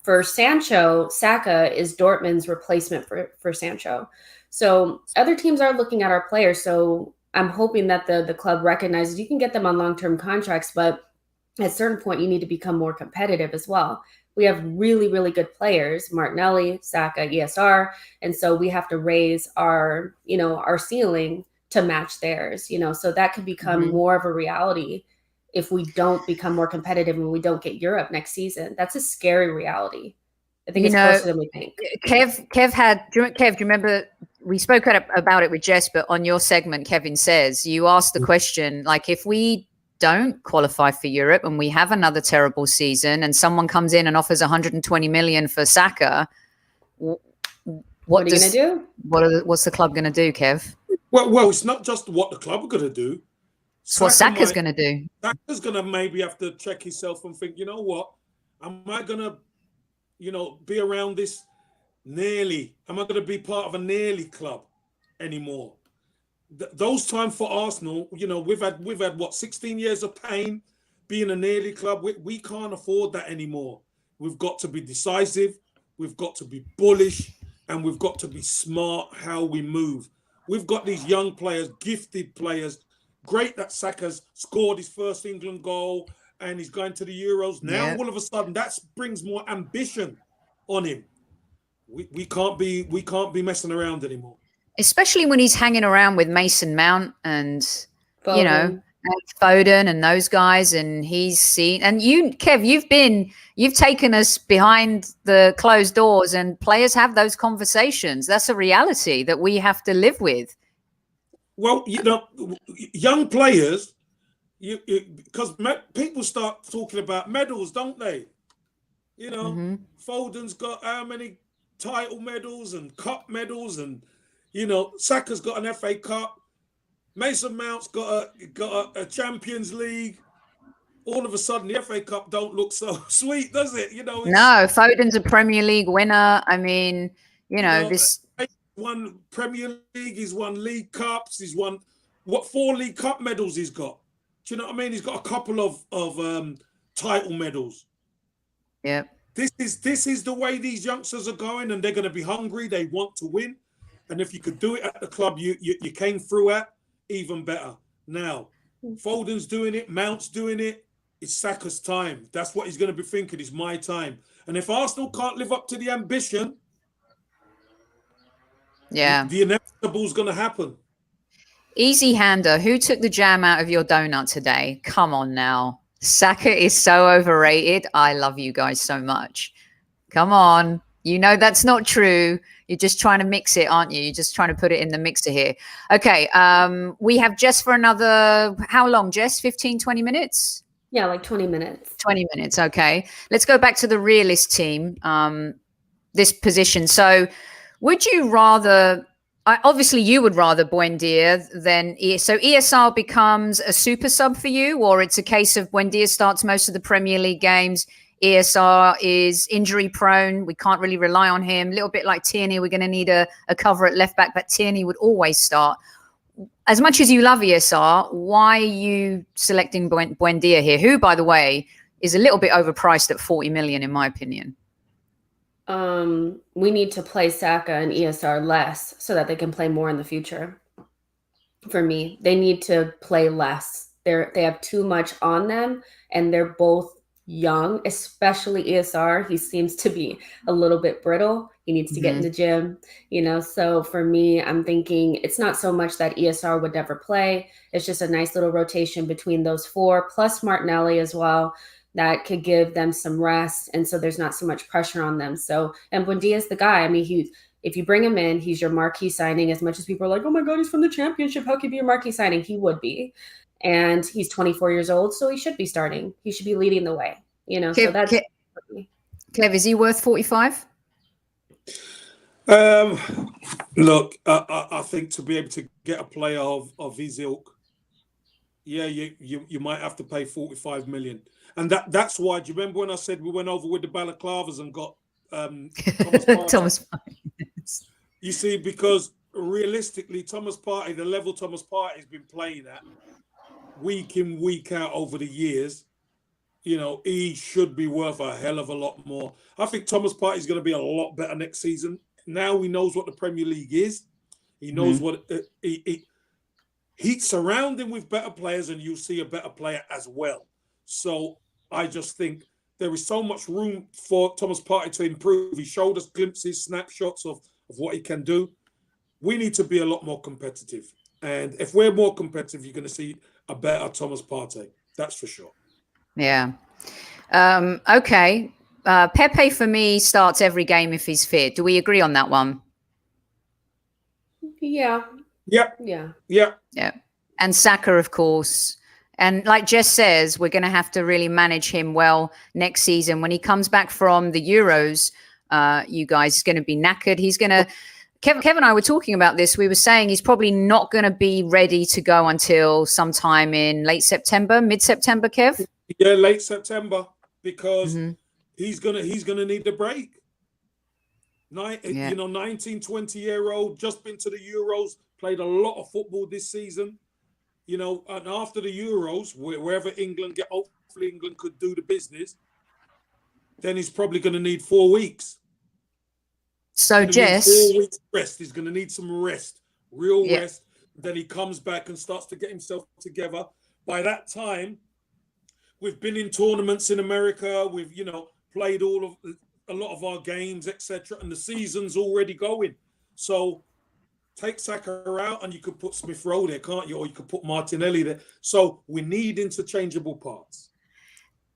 for Sancho, Saka is Dortmund's replacement for Sancho. So other teams are looking at our players. So I'm hoping that the club recognizes you can get them on long-term contracts, but at a certain point, you need to become more competitive as well. We have really, really good players, Martinelli, Saka, ESR. And so we have to raise our, our ceiling to match theirs, so that could become more of a reality if we don't become more competitive and we don't get Europe next season. That's a scary reality. I think it's closer than we think. Kev, do you remember we spoke about it with Jess, but on your segment, Kevin says, you asked the question, like, if we don't qualify for Europe and we have another terrible season and someone comes in and offers 120 million for Saka, what are you going to do? What's the club going to do, Kev? Well, it's not just what the club are going to do. It's what Saka's going to do. Saka's going to maybe have to check himself and think, you know what? Am I going to, be around this nearly? Am I going to be part of a nearly club anymore? Those times for Arsenal, we've had what, 16 years of pain being a nearly club. We can't afford that anymore. We've got to be decisive. We've got to be bullish, and we've got to be smart how we move. We've got these young players, gifted players. Great that Saka's scored his first England goal and he's going to the Euros. Now, all of a sudden, that brings more ambition on him. We can't be messing around anymore. Especially when he's hanging around with Mason Mount and Foden. Foden and those guys, and he's seen. And you, Kev, you've taken us behind the closed doors, and players have those conversations. That's a reality that we have to live with. Well, young players, because people start talking about medals, don't they? Foden's got how many title medals and cup medals, and Saka's got an FA Cup. Mason Mount's got a Champions League. All of a sudden, the FA Cup don't look so sweet, does it? No, Foden's a Premier League winner. I mean, this. He's won Premier League. He's won League Cups. He's won 4 League Cup medals. He's got. Do you know what I mean? He's got a couple of title medals. Yeah. This is the way these youngsters are going, and they're going to be hungry. They want to win, and if you could do it at the club you came through at, even better. Now, Foden's doing it, Mount's doing it. It's Saka's time. That's what he's going to be thinking. It's my time. And if Arsenal can't live up to the ambition, the inevitable is going to happen. Easy hander, who took the jam out of your donut today? Come on now. Saka is so overrated. I love you guys so much. Come on. That's not true. You're just trying to mix it, aren't you? You're just trying to put it in the mixer here. Okay. We have Jess for another, how long, Jess? 15, 20 minutes? Yeah, like 20 minutes. 20 minutes. Okay. Let's go back to the realist team, this position. So would you rather, obviously you would rather Buendia than, so ESR becomes a super sub for you, or it's a case of Buendia starts most of the Premier League games, ESR is injury prone. We can't really rely on him. A little bit like Tierney, we're going to need a cover at left back, but Tierney would always start. As much as you love ESR, why are you selecting Buendia here? Who, by the way, is a little bit overpriced at 40 million, in my opinion. We need to play Saka and ESR less so that they can play more in the future. For me, they need to play less. They have too much on them, and they're both young, especially ESR. He seems to be a little bit brittle. He needs to get in the gym, So for me, I'm thinking it's not so much that ESR would never play. It's just a nice little rotation between those 4, plus Martinelli as well, that could give them some rest. And so there's not so much pressure on them. So, and Buendia's the guy. I mean, if you bring him in, he's your marquee signing. As much as people are like, oh my God, he's from the Championship. How could he be a marquee signing? He would be. And he's 24 years old, so he should be starting. He should be leading the way, Kev, so that's Kev, is he worth 45? Look, I think to be able to get a player of his ilk, you might have to pay 45 million. And that's why, do you remember when I said we went over with the balaclavas and got Thomas Partey? You see, because realistically, Thomas Partey, the level Thomas Partey has been playing at week in, week out over the years, he should be worth a hell of a lot more. I think Thomas Partey is going to be a lot better next season. Now he knows what the Premier League is. He knows what he surround him with better players, and you'll see a better player as well. So I just think there is so much room for Thomas Partey to improve. He showed us glimpses, snapshots of what he can do. We need to be a lot more competitive. And if we're more competitive, you're going to see a better Thomas Partey. That's for sure. Yeah. Okay. Pepe for me starts every game if he's fit. Do we agree on that one? Yeah. Yeah. Yeah. Yeah. Yeah. And Saka, of course. And like Jess says, we're going to have to really manage him well next season. When he comes back from the Euros, you guys, he's going to be knackered. He's going to... Kev and I were talking about this. We were saying he's probably not going to be ready to go until sometime in late September, mid-September, Kev? Yeah, late September, because he's gonna need the break. You know, 19, 20-year-old, just been to the Euros, played a lot of football this season. You know, and after the Euros, wherever England hopefully England could do the business, then he's probably going to need 4 weeks. So, Jess, 4 weeks rest. He's going to need some rest, real rest. Then he comes back and starts to get himself together. By that time, we've been in tournaments in America. We've, you know, played a lot of our games, etc. And the season's already going. So take Saka out, and you could put Smith Rowe there, can't you? Or you could put Martinelli there. So we need interchangeable parts.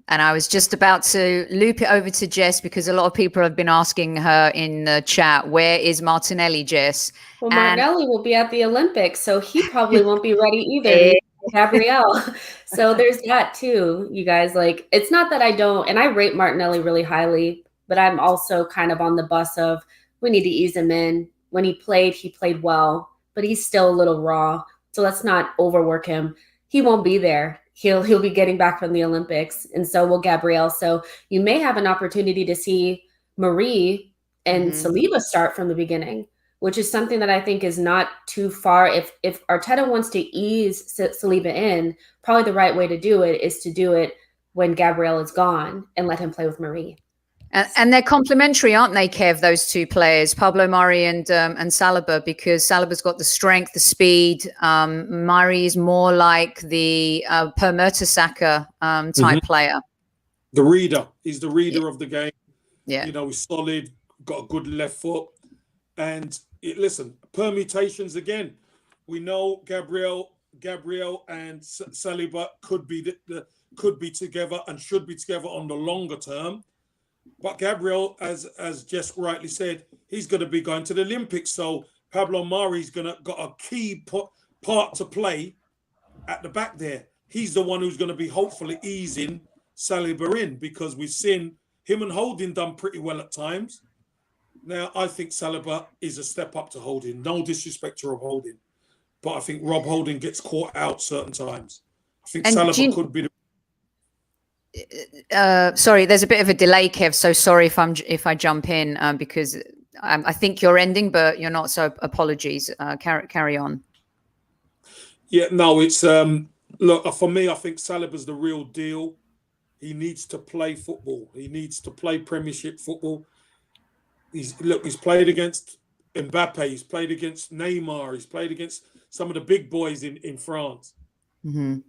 And I was just about to loop it over to Jess, because a lot of people have been asking her in the chat, where is Martinelli, Jess? Well, Martinelli will be at the Olympics, so he probably won't be ready either. Gabrielle. So there's that too, you guys. Like, it's not that I don't, and I rate Martinelli really highly, but I'm also kind of on the bus of, we need to ease him in. When he played well, but he's still a little raw. So let's not overwork him. He won't be there. He'll be getting back from the Olympics, and so will Gabrielle. So you may have an opportunity to see Marie and Saliba start from the beginning, which is something that I think is not too far. If Arteta wants to ease Saliba in, probably the right way to do it is to do it when Gabrielle is gone and let him play with Marie. And they're complementary, aren't they, Kev, those two players, Pablo Mari and Saliba, because Saliba's got the strength, the speed. Mari is more like the Per Mertesacker type player. The reader. He's the reader of the game. Yeah. You know, he's solid, got a good left foot. And listen, permutations again. We know Gabriel and Saliba could be together and should be together on the longer term. But Gabriel, as Jess rightly said, he's going to be going to the Olympics. So Pablo Mari's got a key part to play at the back there. He's the one who's going to be hopefully easing Saliba in, because we've seen him and Holding done pretty well at times. Now, I think Saliba is a step up to Holding. No disrespect to Rob Holding, but I think Rob Holding gets caught out certain times. I think Saliba could be the... Sorry, there's a bit of a delay, Kev. So sorry if I jump in because I think you're ending, but you're not. So apologies. Carry on. Yeah, no, it's look, for me, I think Saliba's the real deal. He needs to play football. He needs to play Premiership football. He's played against Mbappe. He's played against Neymar. He's played against some of the big boys in France. You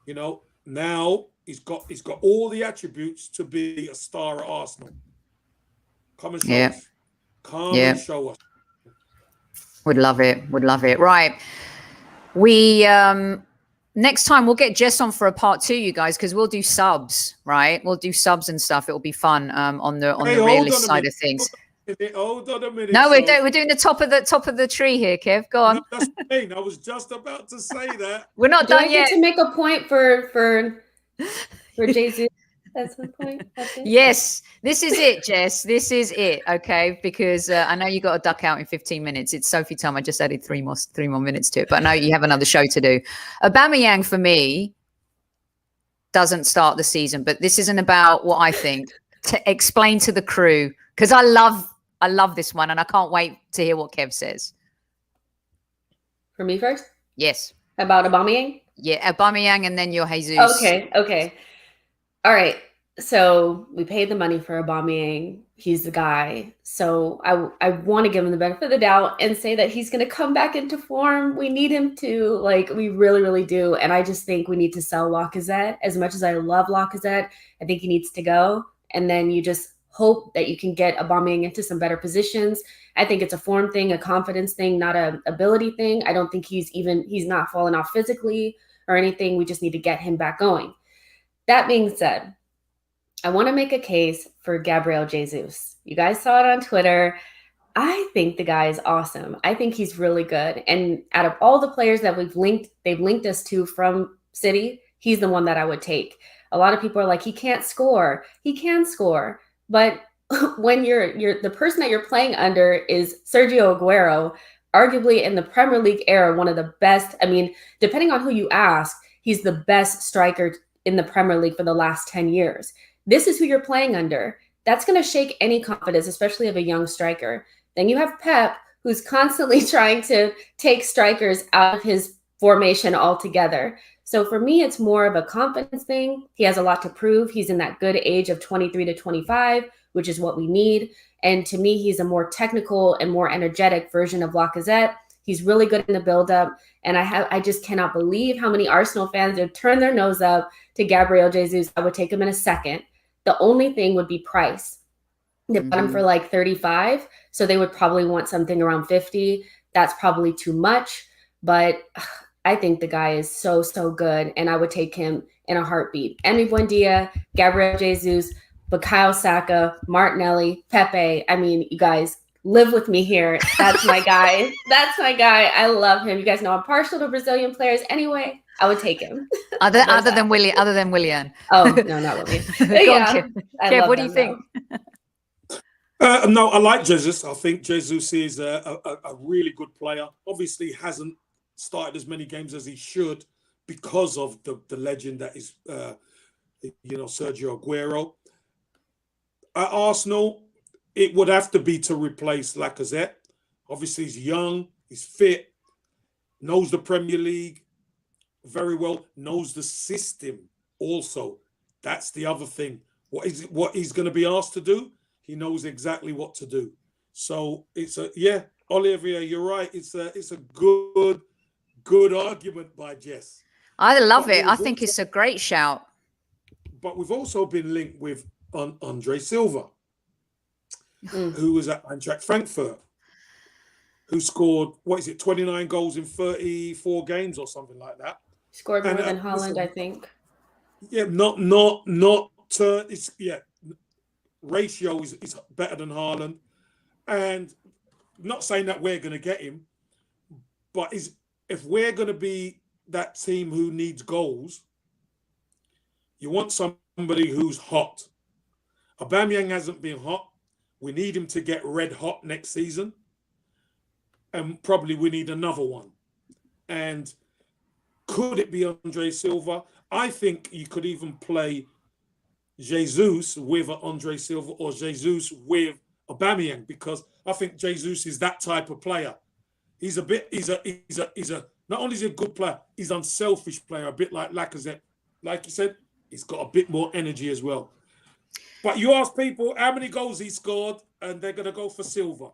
know, now he's got all the attributes to be a star at Arsenal. Come and show us. Come and show us. Would love it. Would love it. Right. We next time we'll get Jess on for a part 2, you guys, because we'll do subs, right? We'll do subs and stuff. It'll be fun on the realist side of things. Hold on a minute. No, we're doing the top of the tree here, Kev. Go on. No, that's the thing. I was just about to say that. We're not done yet. To make a point for Jesus. That's the point. That's it. Yes, this is it, Jess. This is it. Okay, because I know you got to duck out in 15 minutes. It's Sophie time. I just added three more minutes to it, but I know you have another show to do. Aubameyang for me doesn't start the season, but this isn't about what I think. To explain to the crew, because I love this one, and I can't wait to hear what Kev says. For me first? Yes. About Aubameyang? Yeah, Aubameyang, and then your Jesus. Okay. All right. So we paid the money for Aubameyang. He's the guy. So I want to give him the benefit of the doubt and say that he's going to come back into form. We need him to, like, we really, really do. And I just think we need to sell Lacazette. As much as I love Lacazette, I think he needs to go. And then you just hope that you can get Aubameyang into some better positions. I think it's a form thing, a confidence thing, not an ability thing. I don't think he's not fallen off physically or anything. We just need to get him back going. That being said, I want to make a case for Gabriel Jesus. You guys saw it on Twitter. I think the guy is awesome. I think he's really good. And out of all the players that they've linked us to from City, he's the one that I would take. A lot of people are like, he can't score. He can score. But when you're the person that you're playing under is Sergio Aguero, arguably in the Premier League era, one of the best. I mean, depending on who you ask, he's the best striker in the Premier League for the last 10 years. This is who you're playing under. That's going to shake any confidence, especially of a young striker. Then you have Pep, who's constantly trying to take strikers out of his formation altogether. So for me, it's more of a confidence thing. He has a lot to prove. He's in that good age of 23 to 25, which is what we need. And to me, he's a more technical and more energetic version of Lacazette. He's really good in the build-up. And I just cannot believe how many Arsenal fans have turned their nose up to Gabriel Jesus. I would take him in a second. The only thing would be price. They bought him for like 35, so they would probably want something around 50. That's probably too much, but I think the guy is so, so good, and I would take him in a heartbeat. Emi Buendia, Gabriel Jesus, Bukayo Saka, Martinelli, Pepe. I mean, you guys live with me here. That's my guy. That's my guy. I love him. You guys know I'm partial to Brazilian players anyway. I would take him. Other than Willian. Oh, no, not Willian. Yeah. Kev, what do you think? No, I like Jesus. I think Jesus is a really good player. Obviously, hasn't started as many games as he should because of the legend that is, Sergio Aguero. At Arsenal, it would have to be to replace Lacazette. Obviously, he's young, he's fit, knows the Premier League very well, knows the system also. That's the other thing. What he's going to be asked to do, he knows exactly what to do. So Olivier, you're right. It's a good argument by Jess. I love it. I think it's a great shout. But we've also been linked with Andre Silva, who was at Eintracht Frankfurt, who scored 29 goals in 34 games or something like that. Scored more than Haaland, I think. Yeah, ratio is better than Haaland, and not saying that we're going to get him, but if we're going to be that team who needs goals, you want somebody who's hot. Aubameyang hasn't been hot. We need him to get red hot next season, and probably we need another one. And could it be Andre Silva? I think you could even play Jesus with Andre Silva or Jesus with Aubameyang, because I think Jesus is that type of player. He's a not only is he a good player, he's an unselfish player, a bit like Lacazette. Like you said, he's got a bit more energy as well. But you ask people how many goals he scored, and they're going to go for Silva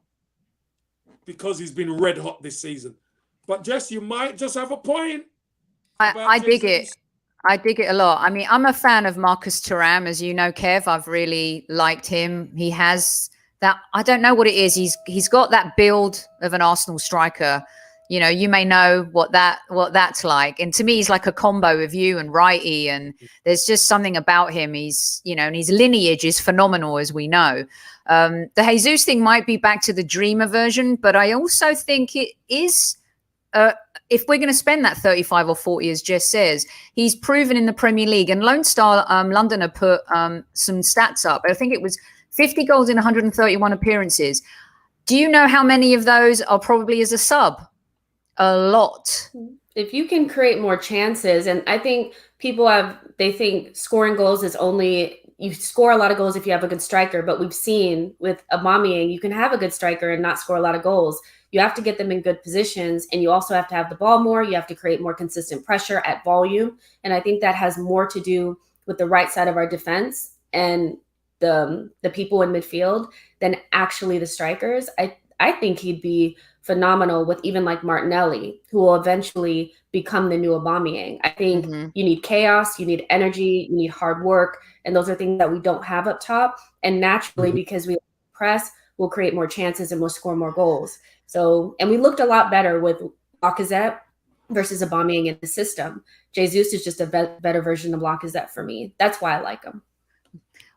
because he's been red hot this season. But Jess, you might just have a point. I dig it. I dig it a lot. I mean, I'm a fan of Marcus Thuram, as you know, Kev. I've really liked him. He has that, I don't know what it is. He's got that build of an Arsenal striker. You know, you may know what that's like. And to me, he's like a combo of you and Righty. And there's just something about him. And his lineage is phenomenal, as we know. The Jesus thing might be back to the dreamer version, but I also think it is, if we're going to spend that 35 or 40, as Jess says, he's proven in the Premier League. And Lone Star Londoner put some stats up. I think it was 50 goals in 131 appearances. Do you know how many of those are probably as a sub? A lot. If you can create more chances, and I think they think scoring goals is only, you score a lot of goals if you have a good striker, but we've seen with Aubameyang, you can have a good striker and not score a lot of goals. You have to get them in good positions, and you also have to have the ball more. You have to create more consistent pressure at volume. And I think that has more to do with the right side of our defense and the people in midfield than actually the strikers. I think he'd be phenomenal with even like Martinelli, who will eventually become the new Aubameyang. I think you need chaos, you need energy, you need hard work, and those are things that we don't have up top. And naturally, because we press, we'll create more chances and we'll score more goals. So, and we looked a lot better with Lacazette versus Aubameyang in the system. Jesus is just a better version of Lacazette for me. That's why I like him.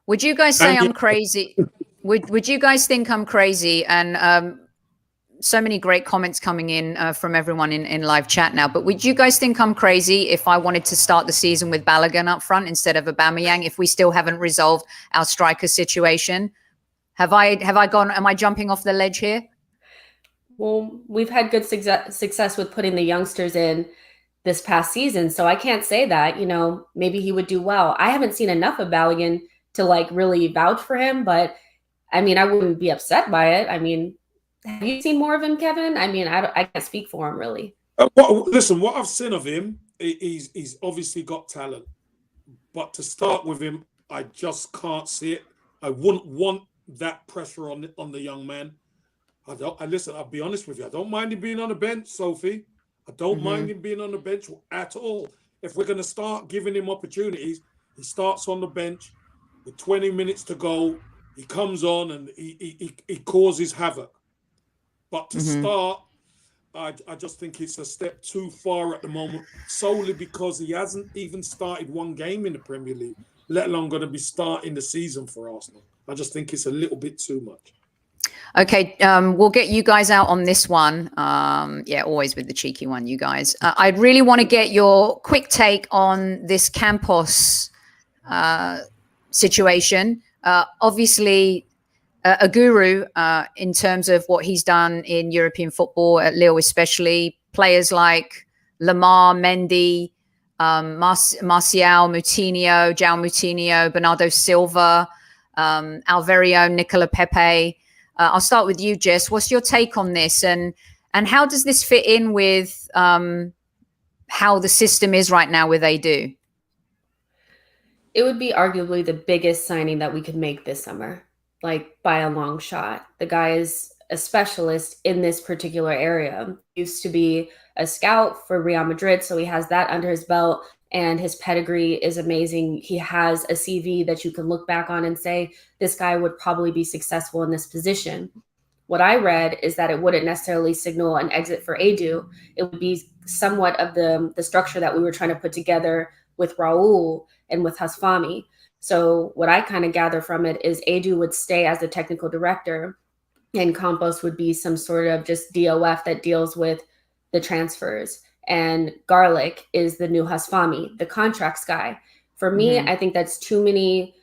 Would you guys say I'm crazy? Would you guys think I'm crazy? And so many great comments coming in from everyone in live chat now. But would you guys think I'm crazy if I wanted to start the season with Balogun up front instead of Aubameyang if we still haven't resolved our striker situation? Have I gone? Am I jumping off the ledge here? Well, we've had good success with putting the youngsters in this past season, so I can't say that. Maybe he would do well. I haven't seen enough of Balogun to like really vouch for him, but I mean, I wouldn't be upset by it. I mean, have you seen more of him, Kevin? I mean, I can't speak for him really. Listen, what I've seen of him, he's obviously got talent, but to start with him, I just can't see it. I wouldn't want that pressure on the young man. Listen, I'll be honest with you. I don't mind him being on the bench, Sophie. I don't mind him being on the bench at all. If we're going to start giving him opportunities, he starts on the bench with 20 minutes to go. He comes on and he causes havoc. But to start, I just think it's a step too far at the moment, solely because he hasn't even started one game in the Premier League, let alone going to be starting the season for Arsenal. I just think it's a little bit too much. Okay, we'll get you guys out on this one. Yeah, always with the cheeky one, you guys. I'd really want to get your quick take on this Campos situation. Obviously, a guru in terms of what he's done in European football at Lille, especially players like Lamar, Mendy, Martial, Moutinho, João Moutinho, Bernardo Silva, our very own Nicola Pepe. I'll start with you, Jess. What's your take on this, and how does this fit in with how the system is right now with Edu? It would be arguably the biggest signing that we could make this summer, like by a long shot. The guy is a specialist in this particular area. He used to be a scout for Real Madrid, so he has that under his belt, and his pedigree is amazing. He has a CV that you can look back on and say, this guy would probably be successful in this position. What I read is that it wouldn't necessarily signal an exit for Edu. It would be somewhat of the structure that we were trying to put together with Raul and with Hasfami. So what I kind of gather from it is Edu would stay as the technical director and Campos would be some sort of just DOF that deals with the transfers. And Garlic is the new Hasfami, the contracts guy. For me, I think that's too many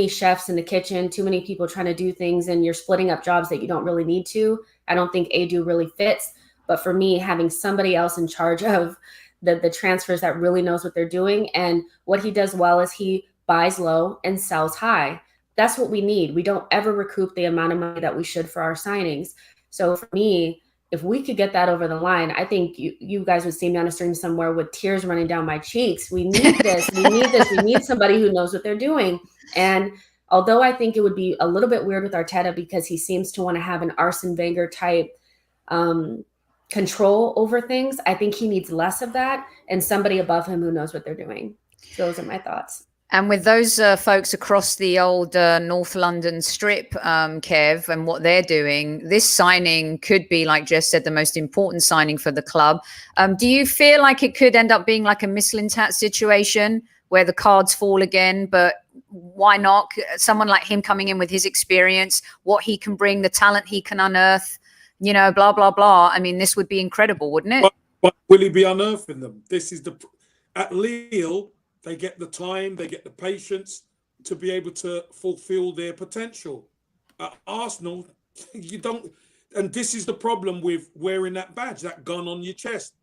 chefs in the kitchen, too many people trying to do things, and you're splitting up jobs that you don't really need to. I don't think Edu really fits. But for me, having somebody else in charge of the transfers that really knows what they're doing, and what he does well is he buys low and sells high. That's what we need. We don't ever recoup the amount of money that we should for our signings. So for me, if we could get that over the line, I think you guys would see me on a stream somewhere with tears running down my cheeks. We need this. We need this. We need somebody who knows what they're doing. And although I think it would be a little bit weird with Arteta because he seems to want to have an Arsene Wenger type control over things, I think he needs less of that and somebody above him who knows what they're doing. Those are my thoughts. And with those folks across the old North London strip, Kev, and what they're doing, this signing could be, like Jess said, the most important signing for the club. Do you feel like it could end up being like a Mislintat situation where the cards fall again? But why not? Someone like him coming in with his experience, what he can bring, the talent he can unearth, blah, blah, blah. I mean, this would be incredible, wouldn't it? But will he be unearthing them? This is at Lille, they get the time, they get the patience to be able to fulfill their potential. At Arsenal, you don't, and this is the problem with wearing that badge, that gun on your chest.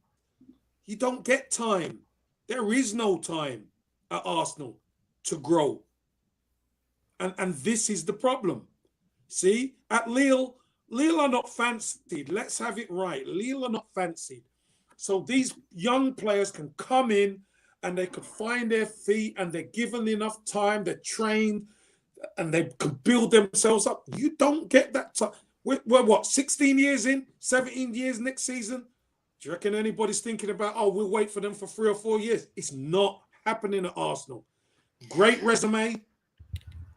You don't get time. There is no time at Arsenal to grow. And this is the problem. See, at Lille are not fancied. Let's have it right. Lille are not fancied. So these young players can come in and they could find their feet, and they're given enough time, they're trained, and they can build themselves up. You don't get that. We're what, 16 years in, 17 years next season? Do you reckon anybody's thinking about, oh, we'll wait for them for 3 or 4 years? It's not happening at Arsenal. Great resume.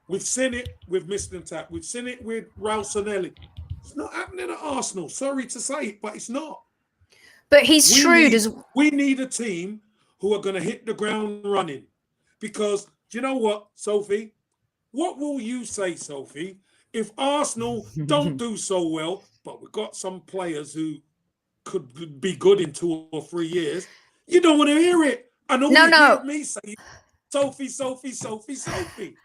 We've seen it with Mr. Tap. We've seen it with Raul Sanelli. It's not happening at Arsenal. Sorry to say it, but it's not. But he's shrewd as well. We need a team who are going to hit the ground running. Because, do you know what, Sophie? What will you say, Sophie, if Arsenal don't do so well, but we've got some players who could be good in 2 or 3 years? You don't want to hear it. I know you hear me say, Sophie, Sophie, Sophie, Sophie.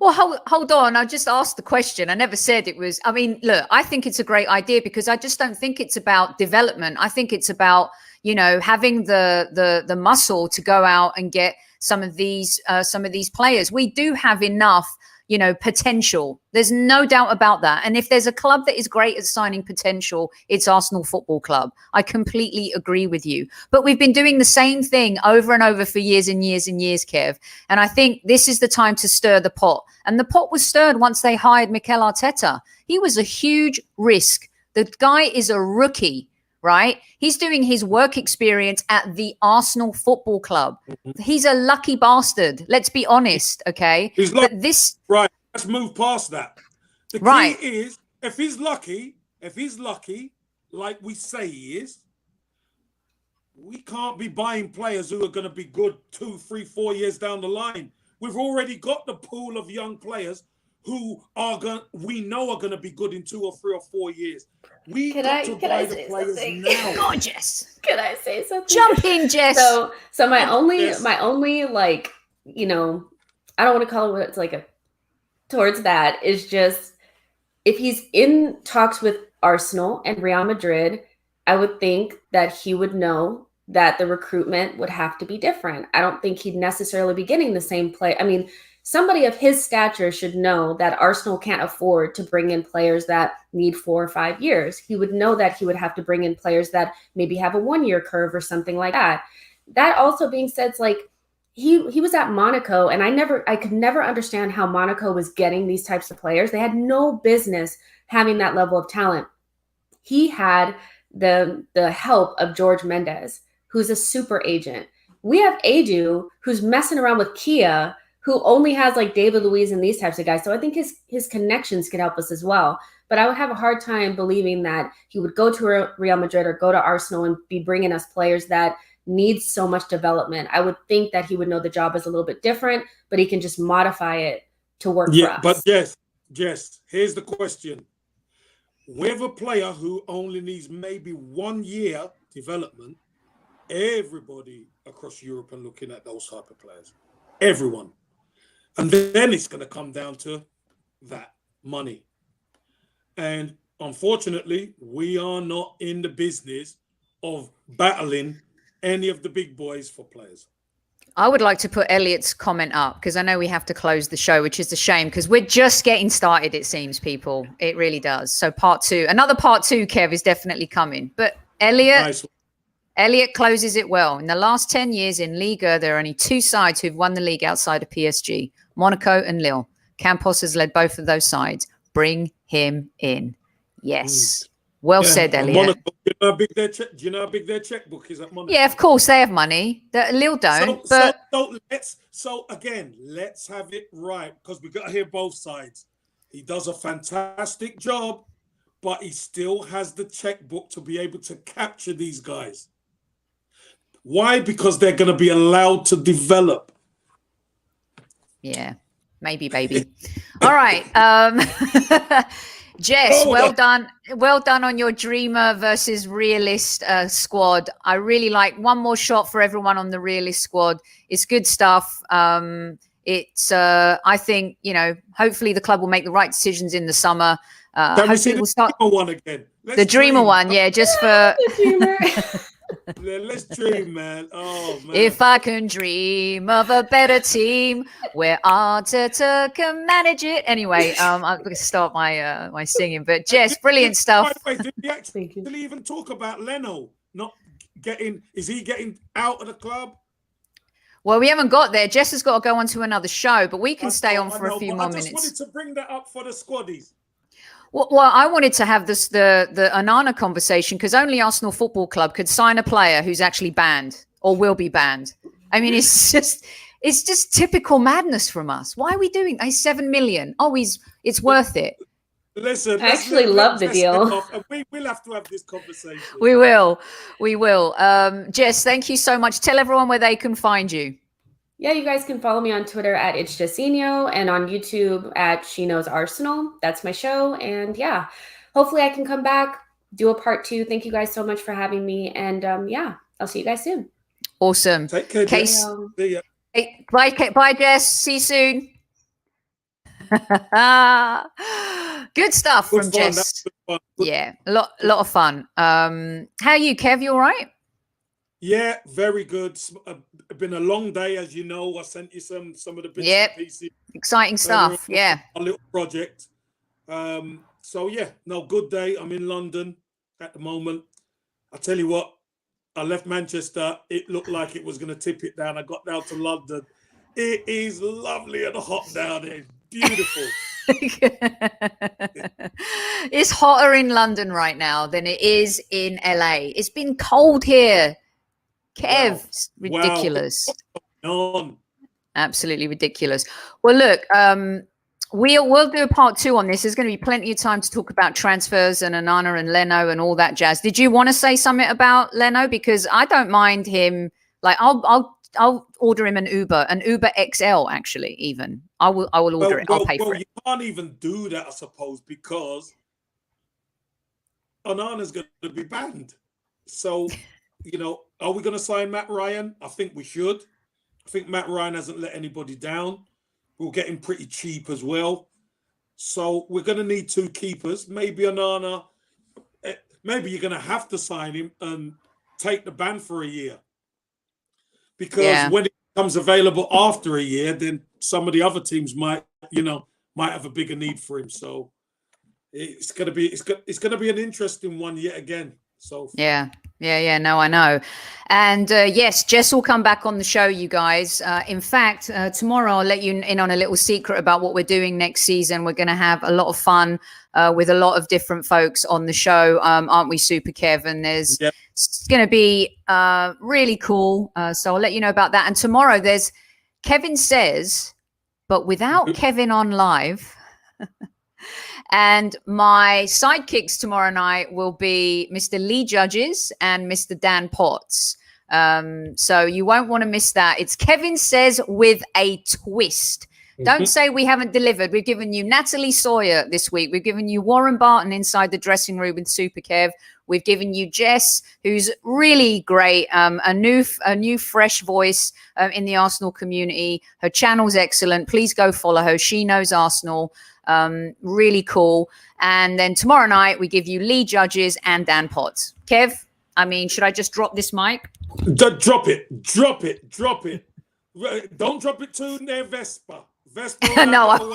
Well, hold on. I just asked the question. I never said it was. I mean, look, I think it's a great idea because I just don't think it's about development. I think it's about, you know, having the muscle to go out and get some of these players. We do have enough, you know, potential. There's no doubt about that. And if there's a club that is great at signing potential, it's Arsenal Football Club. I completely agree with you. But we've been doing the same thing over and over for years and years and years, Kev. And I think this is the time to stir the pot. And the pot was stirred once they hired Mikel Arteta. He was a huge risk. The guy is a rookie, right? He's doing his work experience at the Arsenal Football Club. He's a lucky bastard. Let's be honest, okay? He's lucky. Right, let's move past that. The key is, if he's lucky, like we say he is, we can't be buying players who are going to be good 2, 3, 4 years down the line. We've already got the pool of young players who we know are going to be good in 2 or 3 or 4 years. We got to buy the players now. Gorgeous. Can I say something? Jump in, Jess. So my only like, you know, I don't want to call it what it's like towards that is just if he's in talks with Arsenal and Real Madrid, I would think that he would know that the recruitment would have to be different. I don't think he'd necessarily be getting the same play. I mean, somebody of his stature should know that Arsenal can't afford to bring in players that need 4 or 5 years. He would know that he would have to bring in players that maybe have a 1-year curve or something like that. That also being said, it's like he was at Monaco, and I could never understand how Monaco was getting these types of players. They had no business having that level of talent. He had the help of George Mendes, who's a super agent. We have Edu, who's messing around with Kia, who only has like David Luiz and these types of guys. So I think his connections could help us as well. But I would have a hard time believing that he would go to Real Madrid or go to Arsenal and be bringing us players that need so much development. I would think that he would know the job is a little bit different, but he can just modify it to work for us. But Jess, here's the question. With a player who only needs maybe 1 year development, everybody across Europe are looking at those type of players. Everyone. And then it's going to come down to that money. And unfortunately, we are not in the business of battling any of the big boys for players. I would like to put Elliot's comment up because I know we have to close the show, which is a shame because we're just getting started, it seems, people. It really does. So another part two, Kev, is definitely coming. But Elliot closes it well. In the last 10 years in Liga, there are only 2 sides who've won the league outside of PSG, Monaco and Lille. Campos has led both of those sides. Bring him in. Yes. Well said, Elliot. Monaco, do you know how big their checkbook is at Monaco? Yeah, of course they have money. Lille don't. So again, let's have it right because we got to hear both sides. He does a fantastic job, but he still has the checkbook to be able to capture these guys. Why? Because they're going to be allowed to develop. Yeah, maybe, baby. All right. Jess, well done. Well done on your Dreamer versus Realist squad. I really like one more shot for everyone on the Realist squad. It's good stuff. I think, you know, hopefully the club will make the right decisions in the summer. Hopefully we'll start one again. The Dreamer one, yeah, just for the Dreamer. Let's dream, man. Oh, man. If I can dream of a better team where Arteta can manage it. Anyway, I'm going to start my singing. But Jess, brilliant stuff. By the way, did we actually even talk about Leno not getting? Is he getting out of the club? Well, we haven't got there. Jess has got to go on to another show, but we can stay on for I know, a few but more I just minutes. wanted to bring that up for the squaddies. Well, I wanted to have the Onana conversation because only Arsenal Football Club could sign a player who's actually banned or will be banned. I mean, it's just typical madness from us. Why are we doing? 7 million. Oh, it's worth it. Listen, I actually love the deal. We'll have to have this conversation. We will. Jess, thank you so much. Tell everyone where they can find you. Yeah, you guys can follow me on Twitter at It's Jessinho and on YouTube at She Knows Arsenal. That's my show. And yeah, hopefully I can come back, do a part 2. Thank you guys so much for having me. And yeah, I'll see you guys soon. Awesome. Take care, Jess. See ya. Hey, bye, Jess. See you soon. Good stuff from Jess. Yeah, a lot of fun. How are you, Kev? You all right? Yeah, very good. It's been a long day, as you know. I sent you some of the bits and pieces. Exciting stuff. Yeah, a little project. So yeah, no, good day. I'm in London at the moment. I tell you what, I left Manchester. It looked like it was going to tip it down. I got down to London. It is lovely and hot down there. Beautiful. It's hotter in London right now than it is in LA. It's been cold here. Kev, ridiculous. Wow. Absolutely ridiculous. Well, look, we'll do a part 2 on this. There's going to be plenty of time to talk about transfers and Onana and Leno and all that jazz. Did you want to say something about Leno? Because I don't mind him. Like, I'll order him an Uber XL. Actually, even I will order it. I'll pay for it. You can't even do that, I suppose, because Onana's going to be banned. So. Are we going to sign Matt Ryan? I think we should. I think Matt Ryan hasn't let anybody down. We'll get him pretty cheap as well. So we're going to need 2 keepers. Maybe Onana. Maybe you're going to have to sign him and take the ban for a year. Because when it becomes available after a year, then some of the other teams might have a bigger need for him. So it's going to be an interesting one yet again. So yeah. No, I know. And yes, Jess will come back on the show, you guys. In fact, tomorrow I'll let you in on a little secret about what we're doing next season. We're going to have a lot of fun with a lot of different folks on the show. Aren't we, Super Kev? And it's going to be really cool. So I'll let you know about that. And tomorrow there's Kevin Says, but without Kevin on live. And my sidekicks tomorrow night will be Mr. Lee Judges and Mr. Dan Potts. So you won't want to miss that. It's Kevin Says with a twist. Don't say we haven't delivered. We've given you Natalie Sawyer this week. We've given you Warren Barton inside the dressing room with Super Kev. We've given you Jess, who's really great, a new fresh voice in the Arsenal community. Her channel's excellent. Please go follow her. She Knows Arsenal. Really cool. And then tomorrow night we give you Lee Judges and Dan Potts. Kev, I mean, should I just drop this mic? Drop it. Don't drop it too near Vespa. No,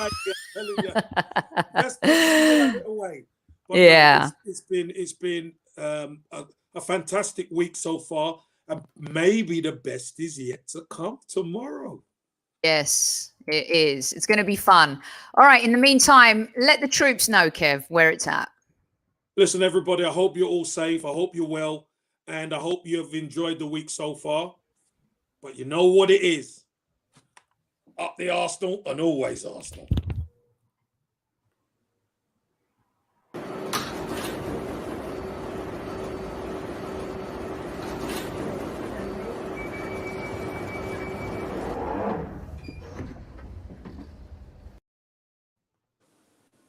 Vespa away. But yeah, it's been a fantastic week so far, and maybe the best is yet to come tomorrow. Yes, it is. It's going to be fun. All right. In the meantime, let the troops know, Kev, where it's at. Listen, everybody, I hope you're all safe. I hope you're well. And I hope you have enjoyed the week so far. But you know what it is. Up the Arsenal and always Arsenal.